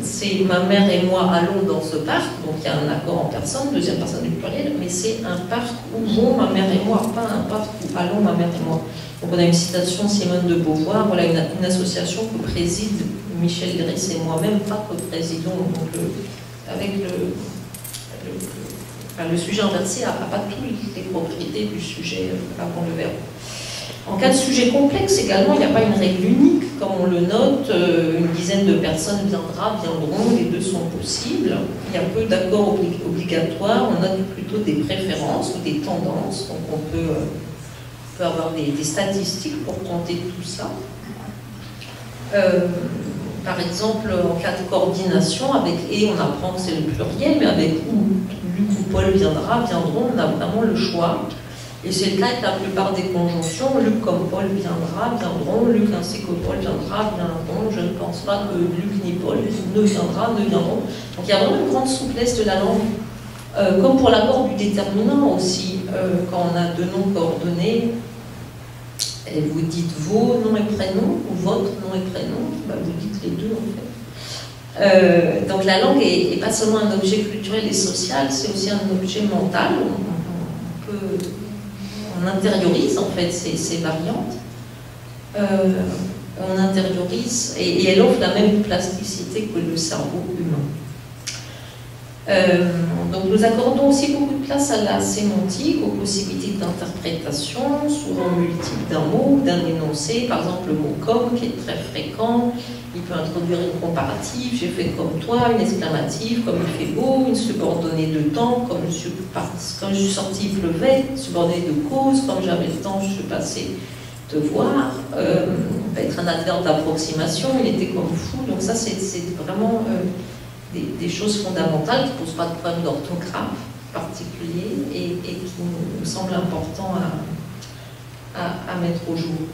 C'est ma mère et moi allons dans ce parc, donc il y a un accord en personne, deuxième personne du pluriel, mais c'est un parc où vont ma mère et moi, pas un parc où allons ma mère et moi. Donc on a une citation de Simone de Beauvoir, voilà une association que préside Michel Gris et moi-même, pas que présidons, donc avec le sujet inversé n'a pas toutes les propriétés du sujet avant le verbe. En cas de sujet complexe également, il n'y a pas une règle unique, comme on le note, une dizaine de personnes viendront, les deux sont possibles. Il y a peu d'accords obligatoires, on a plutôt des préférences ou des tendances, donc on peut avoir des statistiques pour compter tout ça. Par exemple, en cas de coordination, avec et, on apprend que c'est le pluriel, mais avec ou, Luc ou Paul viendront, on a vraiment le choix. Et c'est le cas avec la plupart des conjonctions. Luc comme Paul viendront. Luc ainsi que Paul viendront. Je ne pense pas que Luc ni Paul ne viendront. Donc il y a vraiment une grande souplesse de la langue. Comme pour l'accord du déterminant aussi, quand on a deux noms coordonnés, et vous dites vos noms et prénoms, ou votre nom et prénom, bah vous dites les deux en fait. Donc la langue est pas seulement un objet culturel et social, c'est aussi un objet mental. On intériorise en fait ces variantes, on intériorise et elle offre la même plasticité que le cerveau humain. Donc nous accordons aussi beaucoup de place à la sémantique, aux possibilités d'interprétation, souvent multiples d'un mot ou d'un énoncé. Par exemple, le mot comme, qui est très fréquent, il peut introduire une comparative, j'ai fait comme toi, une exclamative, comme il fait beau, une subordonnée de temps, comme quand je suis sortie, il pleuvait, subordonnée de cause, comme j'avais le temps, je suis passée devoir, être un acteur d'approximation, il était comme fou, donc ça c'est vraiment des choses fondamentales qui ne posent pas de problème d'orthographe particulier et qui nous semblent importants à mettre au jour.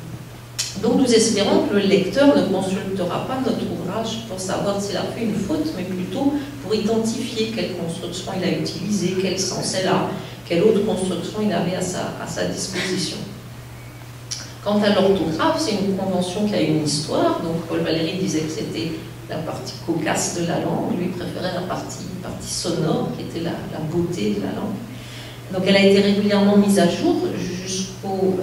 Donc nous espérons que le lecteur ne consultera pas notre ouvrage pour savoir s'il a fait une faute, mais plutôt pour identifier quelle construction il a utilisée, quel sens elle a, quelle autre construction il avait à sa disposition. Quant à l'orthographe, c'est une convention qui a une histoire. Donc Paul Valéry disait que c'était la partie cocasse de la langue, lui préférait la partie sonore, qui était la beauté de la langue. Donc elle a été régulièrement mise à jour jusqu'au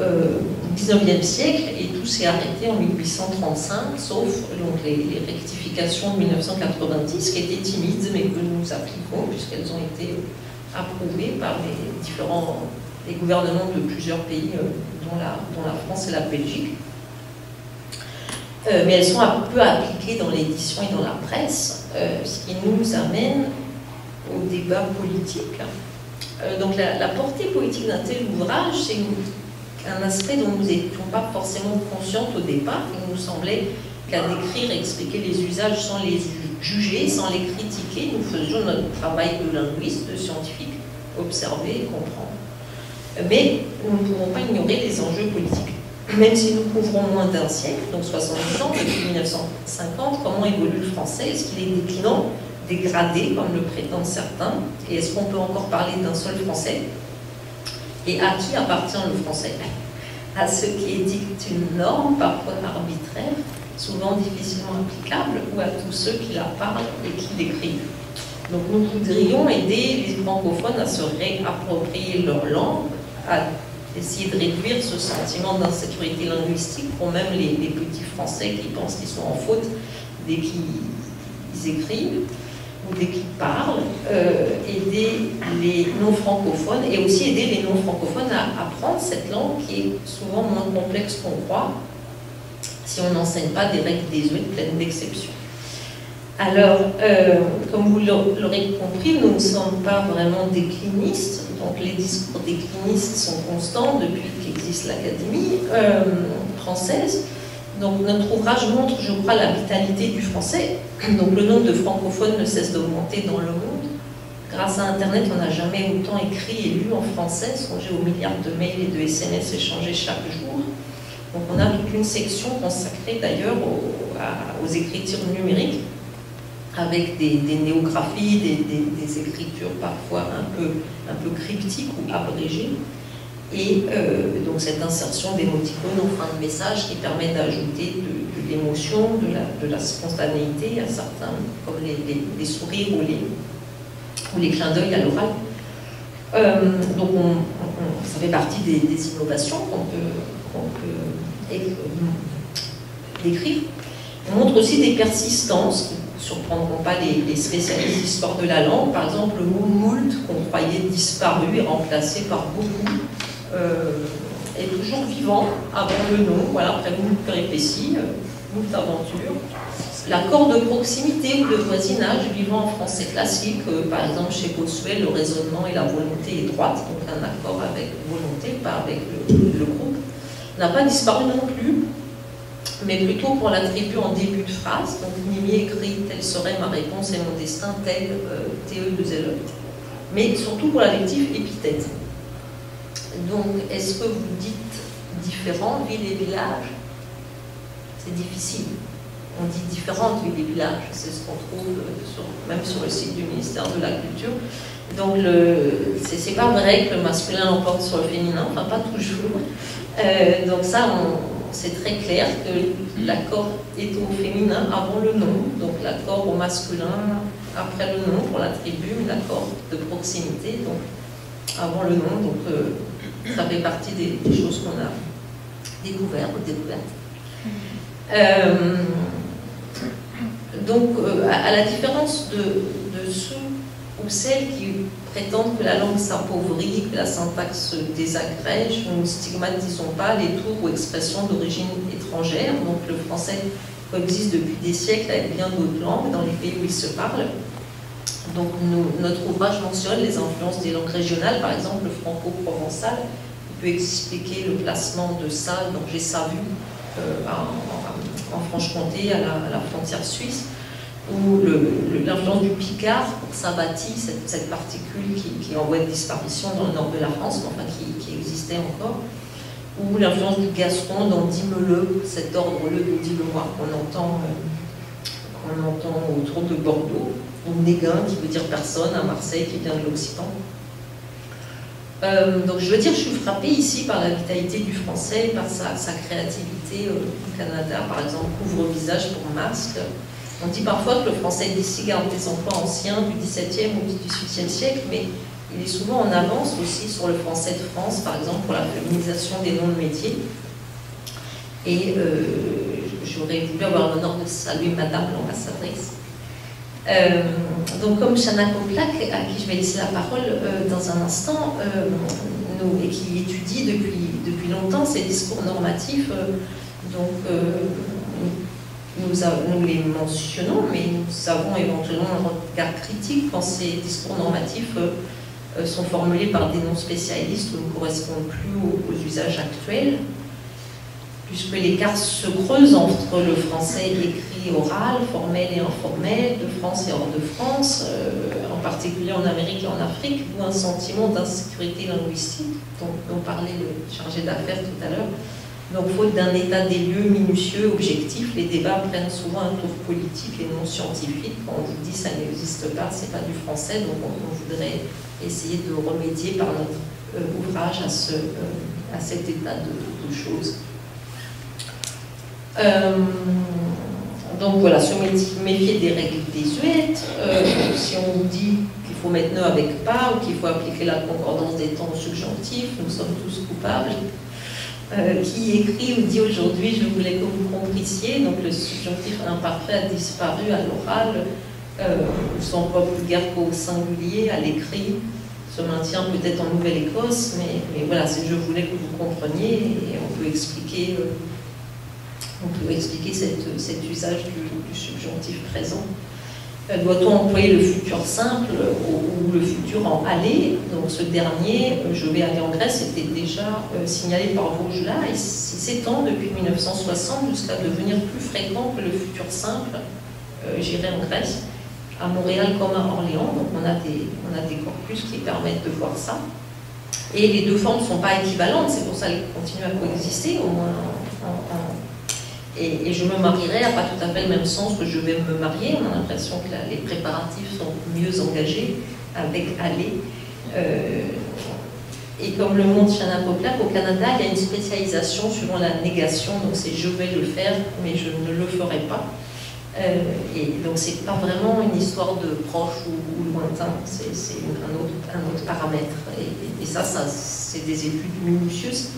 XIXe siècle, et tout s'est arrêté en 1835, sauf donc, les rectifications de 1990, qui étaient timides, mais que nous appliquons, puisqu'elles ont été approuvées par les gouvernements de plusieurs pays, dont la France et la Belgique. Mais elles sont un peu appliquées dans l'édition et dans la presse, ce qui nous amène au débat politique. Donc la portée politique d'un tel ouvrage, c'est un aspect dont nous n'étions pas forcément conscientes au départ. Il nous semblait qu'à décrire, expliquer les usages sans les juger, sans les critiquer, nous faisions notre travail de linguiste, de scientifique, observer et comprendre. Mais nous ne pouvons pas ignorer les enjeux politiques. Même si nous couvrons moins d'un siècle, donc 70 ans, depuis 1950, comment évolue le français? Est-ce qu'il est déclinant, dégradé, comme le prétendent certains? Et est-ce qu'on peut encore parler d'un seul français? Et à qui appartient le français? À ceux qui édictent une norme, parfois arbitraire, souvent difficilement applicable, ou à tous ceux qui la parlent et qui l'écrivent? Donc nous voudrions aider les francophones à se réapproprier leur langue, à essayer de réduire ce sentiment d'insécurité linguistique pour même les petits Français qui pensent qu'ils sont en faute dès qu'ils écrivent ou dès qu'ils parlent, aider les non-francophones et aussi aider les non-francophones à apprendre cette langue qui est souvent moins complexe qu'on croit si on n'enseigne pas des règles désuètes pleines d'exceptions. Alors, comme vous l'aurez compris, nous ne sommes pas vraiment déclinistes, donc les discours déclinistes sont constants depuis qu'existe l'Académie française. Donc notre ouvrage montre, je crois, la vitalité du français. Donc le nombre de francophones ne cesse d'augmenter dans le monde. Grâce à Internet, on n'a jamais autant écrit et lu en français, songez aux milliards de mails et de SMS échangés chaque jour. Donc on a toute une section consacrée d'ailleurs aux écritures numériques, avec des néographies, des écritures parfois un peu cryptiques ou abrégées, et donc cette insertion d'émoticônes en fin de message qui permet d'ajouter de l'émotion, de la spontanéité à certains, comme les sourires ou les clins d'œil à l'oral. Donc ça fait partie des innovations qu'on peut décrire. On montre aussi des persistances qui ne surprendront pas les spécialistes d'histoire de la langue. Par exemple, le mot moult, qu'on croyait disparu et remplacé par beaucoup, est toujours vivant avant le nom. Voilà, après moult péripéties, moult aventures. L'accord de proximité ou de voisinage vivant en français classique, par exemple chez Bossuet, le raisonnement et la volonté est droite, donc un accord avec volonté, pas avec le groupe, n'a pas disparu non plus, mais plutôt pour l'attribuer en début de phrase. Donc Nimier écrit « Telle serait ma réponse et mon destin, tel TE2LE », mais surtout pour l'adjectif épithète. Donc, est-ce que vous dites différents villes et villages? C'est difficile. On dit différentes villes et villages, c'est ce qu'on trouve même sur le site du ministère de la Culture. Donc, c'est pas vrai que le masculin l'emporte sur le féminin, enfin pas toujours. Donc ça, c'est très clair que l'accord est au féminin avant le nom, donc l'accord au masculin après le nom pour l'attribut, l'accord de proximité donc avant le nom. Donc ça fait partie des choses qu'on a découvertes. Donc à la différence de ceux ou celles qui prétendent que la langue s'appauvrit, que la syntaxe se désagrège, nous ne stigmatisons pas les tours ou expressions d'origine étrangère. Donc le français coexiste depuis des siècles avec bien d'autres langues dans les pays où il se parle. Donc notre ouvrage mentionne les influences des langues régionales, par exemple le franco-provençal, peut expliquer le placement de ça, donc j'ai ça vu en Franche-Comté, à la frontière suisse, où l'influence du picard pour Sabatier, cette particule qui est en voie de disparition dans le nord de la France, enfin qui existait encore, ou l'influence du gascon dans Dimeleux, cet ordre-le de Dimelois qu'on entend autour de Bordeaux, ou Néguin qui veut dire personne, à Marseille qui vient de l'Occitan. Donc je veux dire, je suis frappée ici par la vitalité du français, par sa créativité au Canada, par exemple, couvre-visage pour masque. On dit parfois que le français d'ici garde des emplois anciens du XVIIe ou du XVIIIe siècle, mais il est souvent en avance aussi sur le français de France, par exemple pour la féminisation des noms de métiers. Et j'aurais voulu avoir l'honneur de saluer Madame l'ambassadrice. Donc comme Chana Poplak, à qui je vais laisser la parole dans un instant, et qui étudie depuis longtemps ces discours normatifs, nous les mentionnons, mais nous avons éventuellement un regard critique quand ces discours normatifs sont formulés par des non-spécialistes ou ne correspondent plus aux usages actuels, puisque l'écart se creuse entre le français écrit oral, formel et informel, de France et hors de France, en particulier en Amérique et en Afrique, d'où un sentiment d'insécurité linguistique dont parlait le chargé d'affaires tout à l'heure. Donc, faute d'un état des lieux minutieux, objectif, les débats prennent souvent un tour politique et non scientifique. Quand on vous dit ça n'existe pas, c'est pas du français, donc on voudrait essayer de remédier par notre ouvrage à cet état de choses. Donc voilà, se méfier des règles désuètes. Si on vous dit qu'il faut mettre ne avec pas ou qu'il faut appliquer la concordance des temps au subjonctif, nous sommes tous coupables. Qui écrit ou dit aujourd'hui, je voulais que vous comprissiez, donc le subjonctif imparfait a disparu à l'oral, son pas plus guère qu'au singulier, à l'écrit, se maintient peut-être en Nouvelle-Écosse, mais voilà, je voulais que vous compreniez, et on peut expliquer cet usage du subjonctif présent. Doit-on employer le futur simple ou le futur en aller? Donc ce dernier, je vais aller en Grèce, était déjà signalé par Vaugelas et s'étend depuis 1960 jusqu'à devenir plus fréquent que le futur simple. J'irai en Grèce, à Montréal comme à Orléans, donc on a des corpus qui permettent de voir ça. Et les deux formes ne sont pas équivalentes, c'est pour ça qu'elles continuent à coexister, au moins Et je me marierai à pas tout à fait le même sens que je vais me marier. On a l'impression que les préparatifs sont mieux engagés avec aller. Et comme le montre Chana Poplak, au Canada, il y a une spécialisation suivant la négation. Donc c'est je vais le faire, mais je ne le ferai pas. Et donc c'est pas vraiment une histoire de proche ou lointain. C'est un autre paramètre. Et ça c'est des études minutieuses.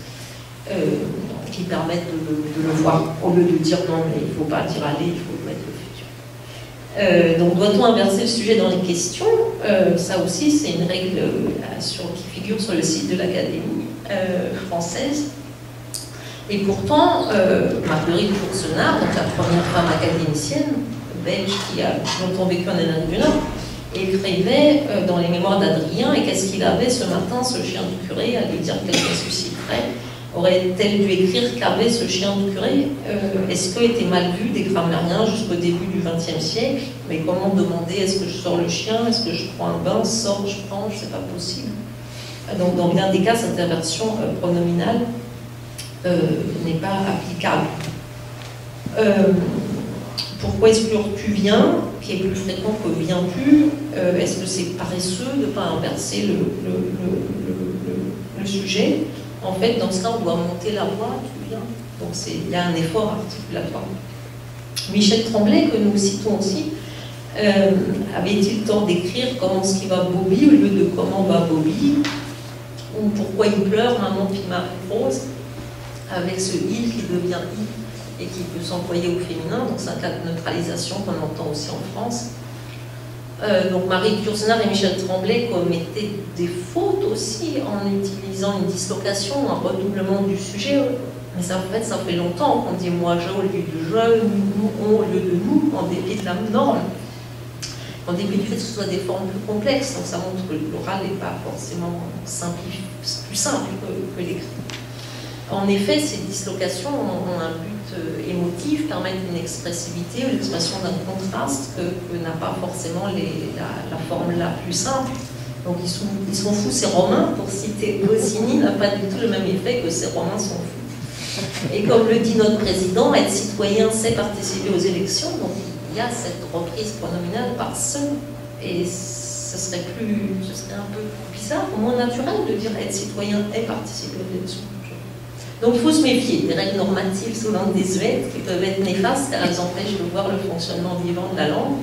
Qui permettent de le voir, au lieu de dire non, mais il ne faut pas dire aller, il faut mettre le futur. Donc, doit-on inverser le sujet dans les questions? Ça aussi, c'est une règle qui figure sur le site de l'Académie française. Et pourtant, Marguerite Yourcenar, donc la première femme académicienne belge qui a longtemps vécu en Amérique du Nord, écrivait dans les mémoires d'Adrien, et qu'est-ce qu'il avait ce matin, ce chien du curé, à lui dire qu'elle ressusciterait? Aurait-elle dû écrire qu'avait ce chien du curé? Est-ce que était mal vu des grammairiens jusqu'au début du XXe siècle? Mais comment demander, est-ce que je sors le chien? Est-ce que je prends un bain? Sors, je prends, c'est pas possible. Donc dans bien des cas, cette inversion pronominale n'est pas applicable. Pourquoi exclure tu viens, qui est plus fréquent que viens-tu? Est-ce que c'est paresseux de ne pas inverser le sujet? En fait, dans ce cas, on doit monter la voix, tu viens. Donc il y a un effort articulatoire. Michel Tremblay, que nous citons aussi, avait-il tort d'écrire comment ce qui va Bobby au lieu de comment va Bobby? Ou pourquoi il pleure, maman puis Marie-Rose, avec ce il qui devient i et qui peut s'employer au féminin, donc c'est un cas de neutralisation qu'on entend aussi en France. Donc Marie Yourcenar et Michel Tremblay commettaient des fautes aussi en utilisant une dislocation, un redoublement du sujet. Mais ça, en fait, ça fait longtemps qu'on dit moi je au lieu de je, nous on au lieu de nous, en dépit de la norme. En dépit du fait que ce soit des formes plus complexes, donc ça montre que l'oral n'est pas forcément plus simple que l'écrit. En effet, ces dislocations ont un but émotif, permettent une expressivité, l'expression d'un contraste que n'a pas forcément la forme la plus simple. Donc ils sont fous, ces Romains, pour citer Goscinny, n'a pas du tout le même effet que ces Romains sont fous. Et comme le dit notre président, être citoyen, c'est participer aux élections, donc il y a cette reprise pronominale par ce, et ce serait un peu bizarre, moins naturel de dire être citoyen et participer aux élections. Donc il faut se méfier des règles normatives souvent désuètes qui peuvent être néfastes car elles empêchent de voir le fonctionnement vivant de la langue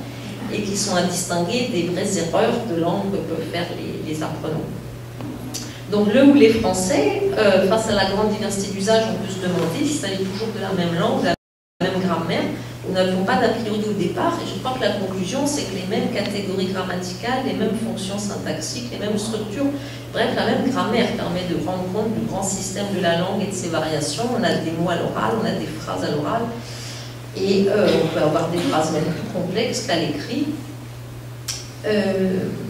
et qui sont à distinguer des vraies erreurs de langue que peuvent faire les apprenants. Donc le ou les Français, face à la grande diversité d'usages, on peut se demander s'il s'agit toujours de la même langue, de la même grammaire. Nous n'avions pas d'a priori au départ, et je crois que la conclusion, c'est que les mêmes catégories grammaticales, les mêmes fonctions syntaxiques, les mêmes structures, bref, la même grammaire permet de rendre compte du grand système de la langue et de ses variations. On a des mots à l'oral, on a des phrases à l'oral, et on peut avoir des phrases même plus complexes qu'à l'écrit.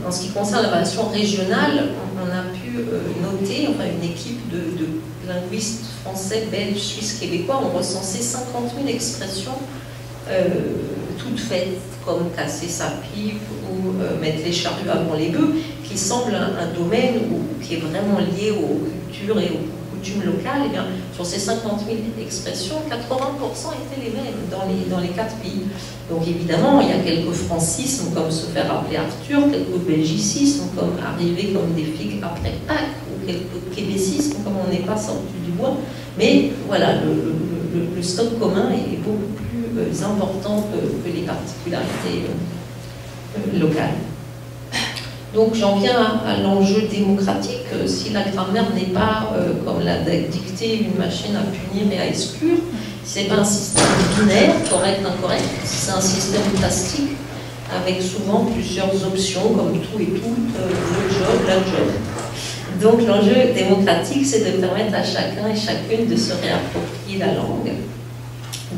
En ce qui concerne la variation régionale, on a pu noter, enfin une équipe de linguistes français, belges, suisses, québécois ont recensé 50 000 expressions toutes faites, comme casser sa pipe ou mettre les charrues avant les bœufs, qui semble un domaine qui est vraiment lié aux cultures et aux coutumes locales. Et bien, sur ces 50 000 expressions, 80% étaient les mêmes dans les 4 pays. Donc évidemment, il y a quelques francismes, comme se faire appeler Arthur, quelques belgicismes, comme arriver comme des figues après Pâques, ou quelques québécismes, comme on n'est pas sorti du bois. Mais voilà, le stock commun est beaucoup plus important que les particularités locales. Donc j'en viens à l'enjeu démocratique. Si la grammaire n'est pas, comme l'a dicté, une machine à punir et à exclure, c'est pas un système binaire, correct, incorrect, c'est un système plastique avec souvent plusieurs options comme tout et tout, le job, la job. Donc l'enjeu démocratique, c'est de permettre à chacun et chacune de se réapproprier la langue.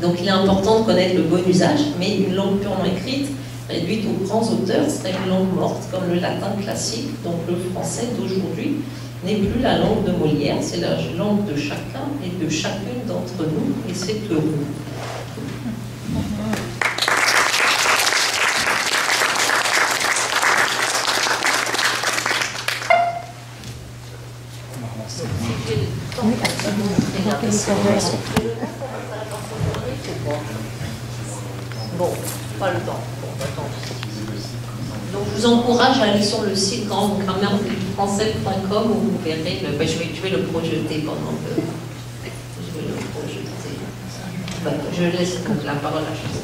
Donc il est important de connaître le bon usage, mais une langue purement écrite, réduite aux grands auteurs, serait une langue morte, comme le latin classique. Donc le français d'aujourd'hui n'est plus la langue de Molière, c'est la langue de chacun et de chacune d'entre nous, et c'est heureux. Bon, pas le temps. Donc je vous encourage à aller sur le site grandegrammaire-français.com où vous verrez, je vais le projeter pendant que... Je vais le projeter. Je laisse donc la parole à Justine.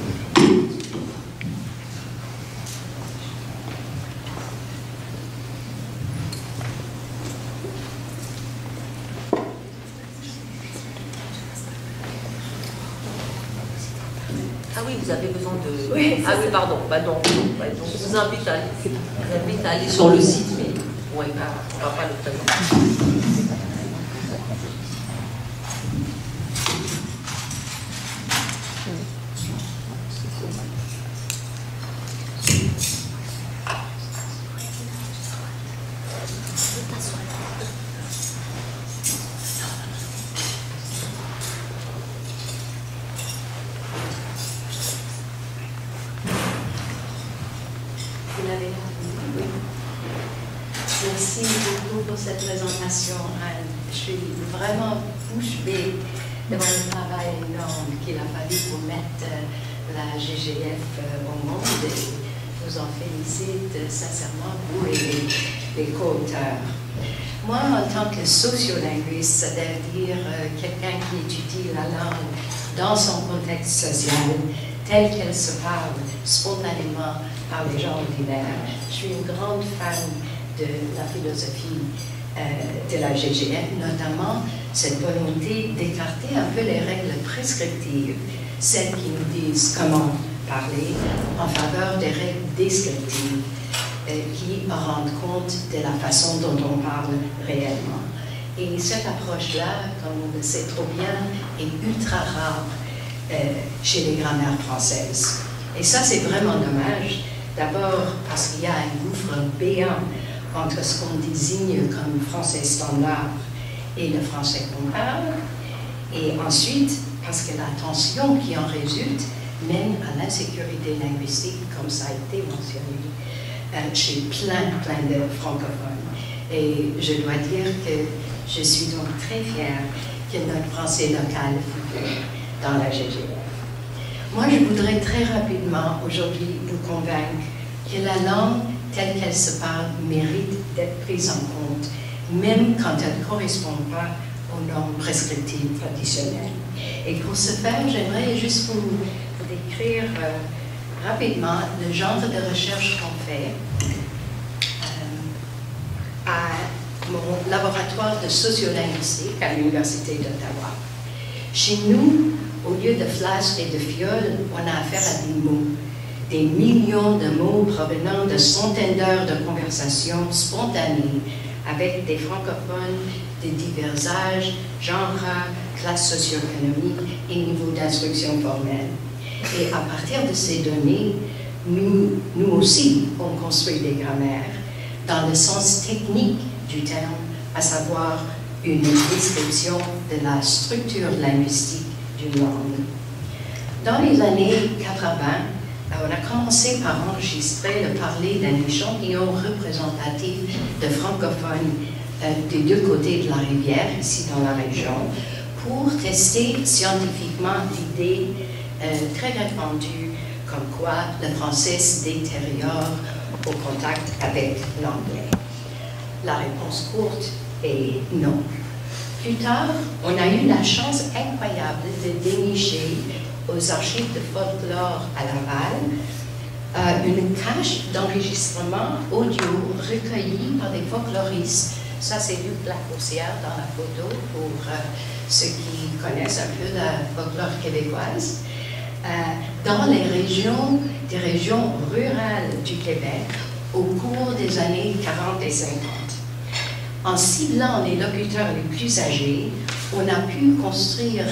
Ah oui, vous avez besoin de... Oui, ah oui, pardon. Donc, je vous invite à aller sur le site, mais ouais, on ne va pas le présenter. Merci beaucoup pour cette présentation, Anne. Je suis vraiment bouche bée devant le travail énorme qu'il a fallu pour mettre la GGF au monde. Et je vous en félicite sincèrement, vous et les co-auteurs. Moi, en tant que sociolinguiste, c'est-à-dire quelqu'un qui étudie la langue dans son contexte social, telle qu'elle se parle spontanément par les gens ordinaires, je suis une grande fan de la philosophie de la GGF, notamment cette volonté d'écarter un peu les règles prescriptives, celles qui nous disent comment parler, en faveur des règles descriptives qui rendent compte de la façon dont on parle réellement. Et cette approche-là, comme on le sait trop bien, est ultra rare chez les grammaires françaises. Et ça, c'est vraiment dommage, D'abord parce qu'il y a un gouffre béant entre ce qu'on désigne comme français standard et le français qu'on parle, et ensuite parce que la tension qui en résulte mène à l'insécurité linguistique, comme ça a été mentionné, chez plein de francophones. Et je dois dire que je suis donc très fière que notre français local figure dans la GGF. Moi, je voudrais très rapidement aujourd'hui vous convaincre que la langue telle qu'elle se parle mérite d'être prise en compte, même quand elle ne correspond pas aux normes prescriptives traditionnelles. Et pour ce faire, j'aimerais juste vous décrire rapidement le genre de recherche qu'on fait à mon laboratoire de sociolinguistique à l'Université d'Ottawa. Chez nous, au lieu de flasques et de fioles, on a affaire à des mots. Des millions de mots provenant de centaines d'heures de conversation spontanée avec des francophones de divers âges, genres, classes socio-économiques et niveaux d'instruction formelle. Et à partir de ces données, nous aussi, on construit des grammaires dans le sens technique du terme, à savoir une description de la structure linguistique d'une langue. Dans les années 80, on a commencé par enregistrer le parler d'un échantillon représentatif de francophones des deux côtés de la rivière, ici dans la région, pour tester scientifiquement l'idée très répandue comme quoi le français se détériore au contact avec l'anglais. La réponse courte est non. Plus tard, on a eu la chance incroyable de dénicher aux archives de folklore à Laval une cache d'enregistrement audio recueillis par des folkloristes. Ça, c'est Luc Lacourcière dans la photo pour ceux qui connaissent un peu la folklore québécoise. Dans les régions, des régions rurales du Québec au cours des années 40 et 50. En ciblant les locuteurs les plus âgés, on a pu construire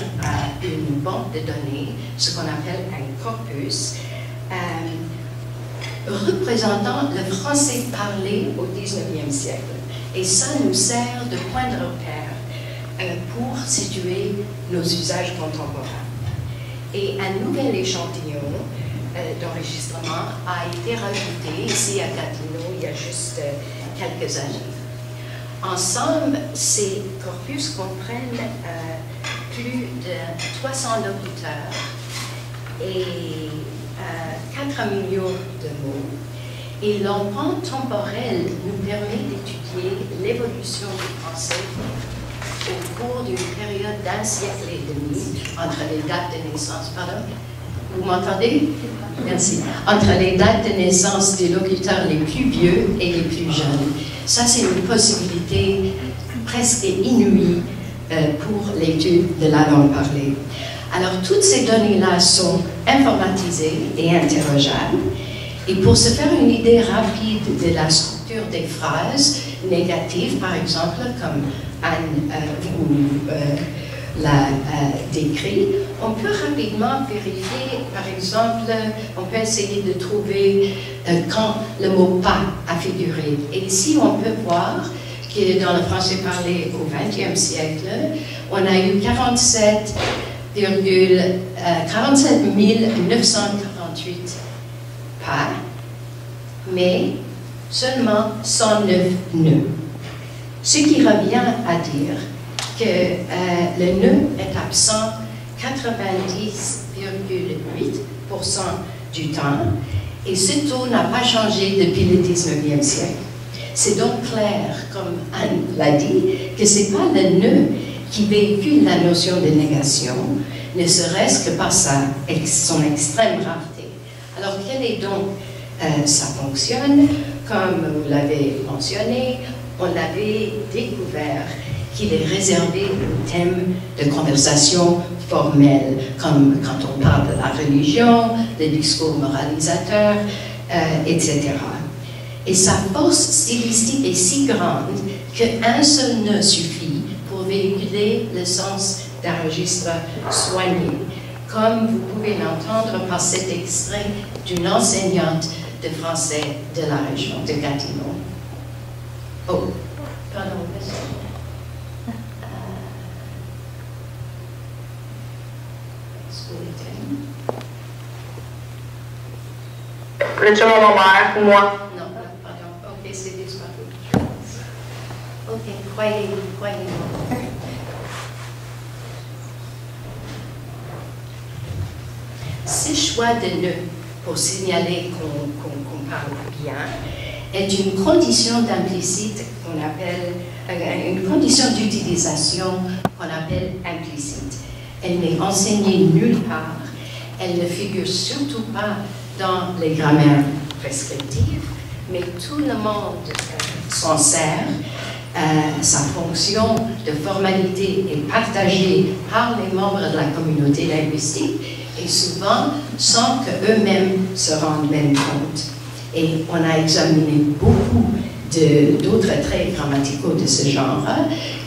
une banque de données, ce qu'on appelle un corpus, représentant le français parlé au 19e siècle. Et ça nous sert de point de repère pour situer nos usages contemporains. Et un nouvel échantillon d'enregistrement a été rajouté ici à Gatineau il y a juste quelques années. Ensemble, ces corpus comprennent plus de 300 locuteurs et 4 millions de mots. Et l'empreinte temporelle nous permet d'étudier l'évolution du français au cours d'une période d'un siècle et demi entre les dates de naissance. Pardon? Vous m'entendez? Merci. Entre les dates de naissance des locuteurs les plus vieux et les plus jeunes. Ça, c'est une possibilité presque inouïe pour l'étude de la langue parlée. Alors, toutes ces données-là sont informatisées et interrogeables. Et pour se faire une idée rapide de la structure des phrases négatives, par exemple, comme Anne vous l'a décrit, on peut rapidement vérifier, par exemple, on peut essayer de trouver quand le mot « pas » a figuré. Et ici, on peut voir que dans le français parlé au XXe siècle, on a eu 47 948 pas, mais seulement 109 nœuds. Ce qui revient à dire que le nœud est absent 90,8% du temps et ce taux n'a pas changé depuis le 19e siècle. C'est donc clair, comme Anne l'a dit, que ce n'est pas le nœud qui véhicule la notion de négation, ne serait-ce que par son extrême rareté. Alors, quelle est donc ça fonctionne? Comme vous l'avez mentionné, on avait découvert qu'il est réservé au thème de conversation formelle, comme quand on parle de la religion, des discours moralisateurs, etc. Et sa force stylistique est si grande qu'un seul nœud suffit pour véhiculer le sens d'un registre soigné, comme vous pouvez l'entendre par cet extrait d'une enseignante de français de la région de Gatineau. Oh, pardon, monsieur. Le chum à ma mère, moi. Non, pardon. Ok, c'est disparu. Ok, croyez-moi. Ce choix de nœud pour signaler qu'on parle bien est une condition d'implicite qu'on appelle, une condition d'utilisation qu'on appelle implicite. Elle n'est enseignée nulle part, elle ne figure surtout pas dans les grammaires prescriptives, mais tout le monde s'en sert. Sa fonction de formalité est partagée par les membres de la communauté linguistique et souvent sans qu'eux-mêmes se rendent même compte. Et on a examiné beaucoup d'autres traits grammaticaux de ce genre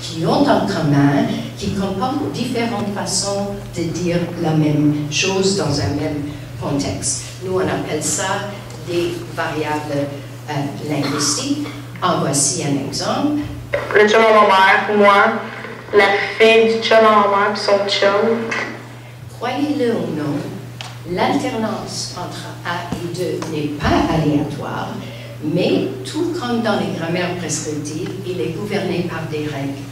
qui ont en commun, qui comportent différentes façons de dire la même chose dans un même contexte. Nous, on appelle ça des variables linguistiques. En voici un exemple. Le chum à ma mère, moi. La fille du chum à ma mère puis son chum. Croyez-le ou non, l'alternance entre A et 2 n'est pas aléatoire, mais tout comme dans les grammaires prescriptives, il est gouverné par des règles,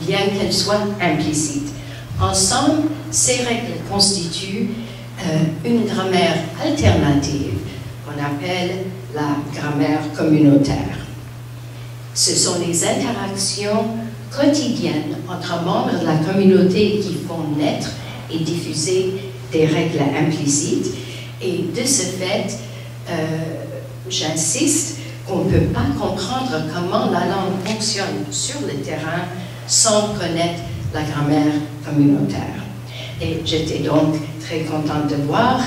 bien qu'elles soient implicites. Ensemble, ces règles constituent une grammaire alternative qu'on appelle la grammaire communautaire. Ce sont les interactions quotidiennes entre membres de la communauté qui font naître et diffuser des règles implicites. Et de ce fait, j'insiste qu'on ne peut pas comprendre comment la langue fonctionne sur le terrain sans connaître la grammaire communautaire. Et j'étais donc très contente de voir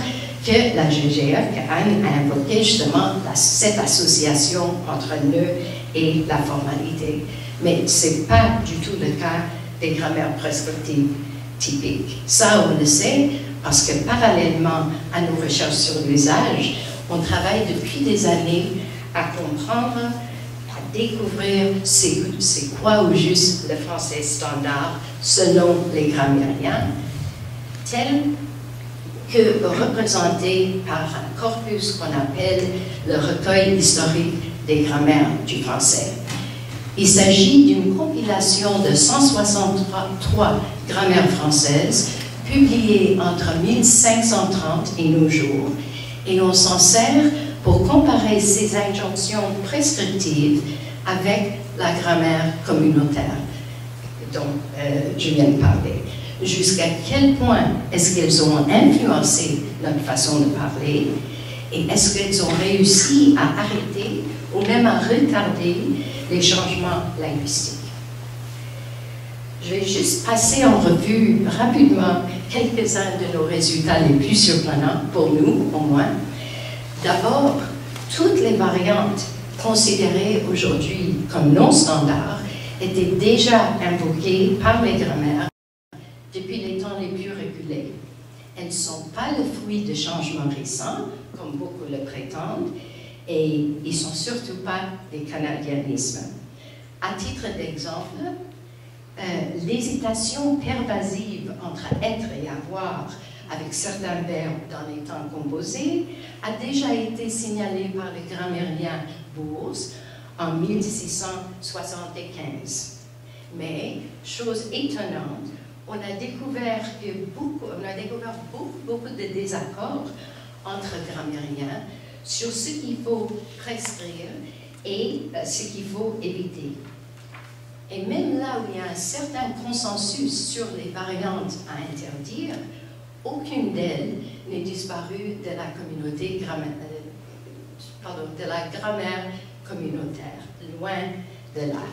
que la GGF, qu'Anne a invoqué justement cette association entre nœud et la formalité. Mais ce n'est pas du tout le cas des grammaires prescriptives typiques. Ça, on le sait, parce que parallèlement à nos recherches sur l'usage, on travaille depuis des années à comprendre, à découvrir c'est quoi au juste le français standard selon les grammairiens, tel que représenté par un corpus qu'on appelle le recueil historique des grammaires du français. Il s'agit d'une compilation de 163 grammaires françaises publiées entre 1530 et nos jours, et on s'en sert pour comparer ces injonctions prescriptives avec la grammaire communautaire dont je viens de parler. Jusqu'à quel point est-ce qu'elles ont influencé notre façon de parler et est-ce qu'elles ont réussi à arrêter ou même à retarder les changements linguistiques. Je vais juste passer en revue rapidement quelques-uns de nos résultats les plus surprenants, pour nous au moins. D'abord, toutes les variantes considérées aujourd'hui comme non standards étaient déjà invoquées par les grammaires depuis les temps les plus reculés. Elles ne sont pas le fruit de changements récents, comme beaucoup le prétendent, et ils ne sont surtout pas des canadianismes. À titre d'exemple, l'hésitation pervasive entre être et avoir avec certains verbes dans les temps composés a déjà été signalée par le grammairien Bourse en 1675. Mais, chose étonnante, on a découvert beaucoup de désaccords entre grammairiens sur ce qu'il faut prescrire et ce qu'il faut éviter. Et même là où il y a un certain consensus sur les variantes à interdire, aucune d'elles n'est disparue de la communauté de la grammaire communautaire, loin de là.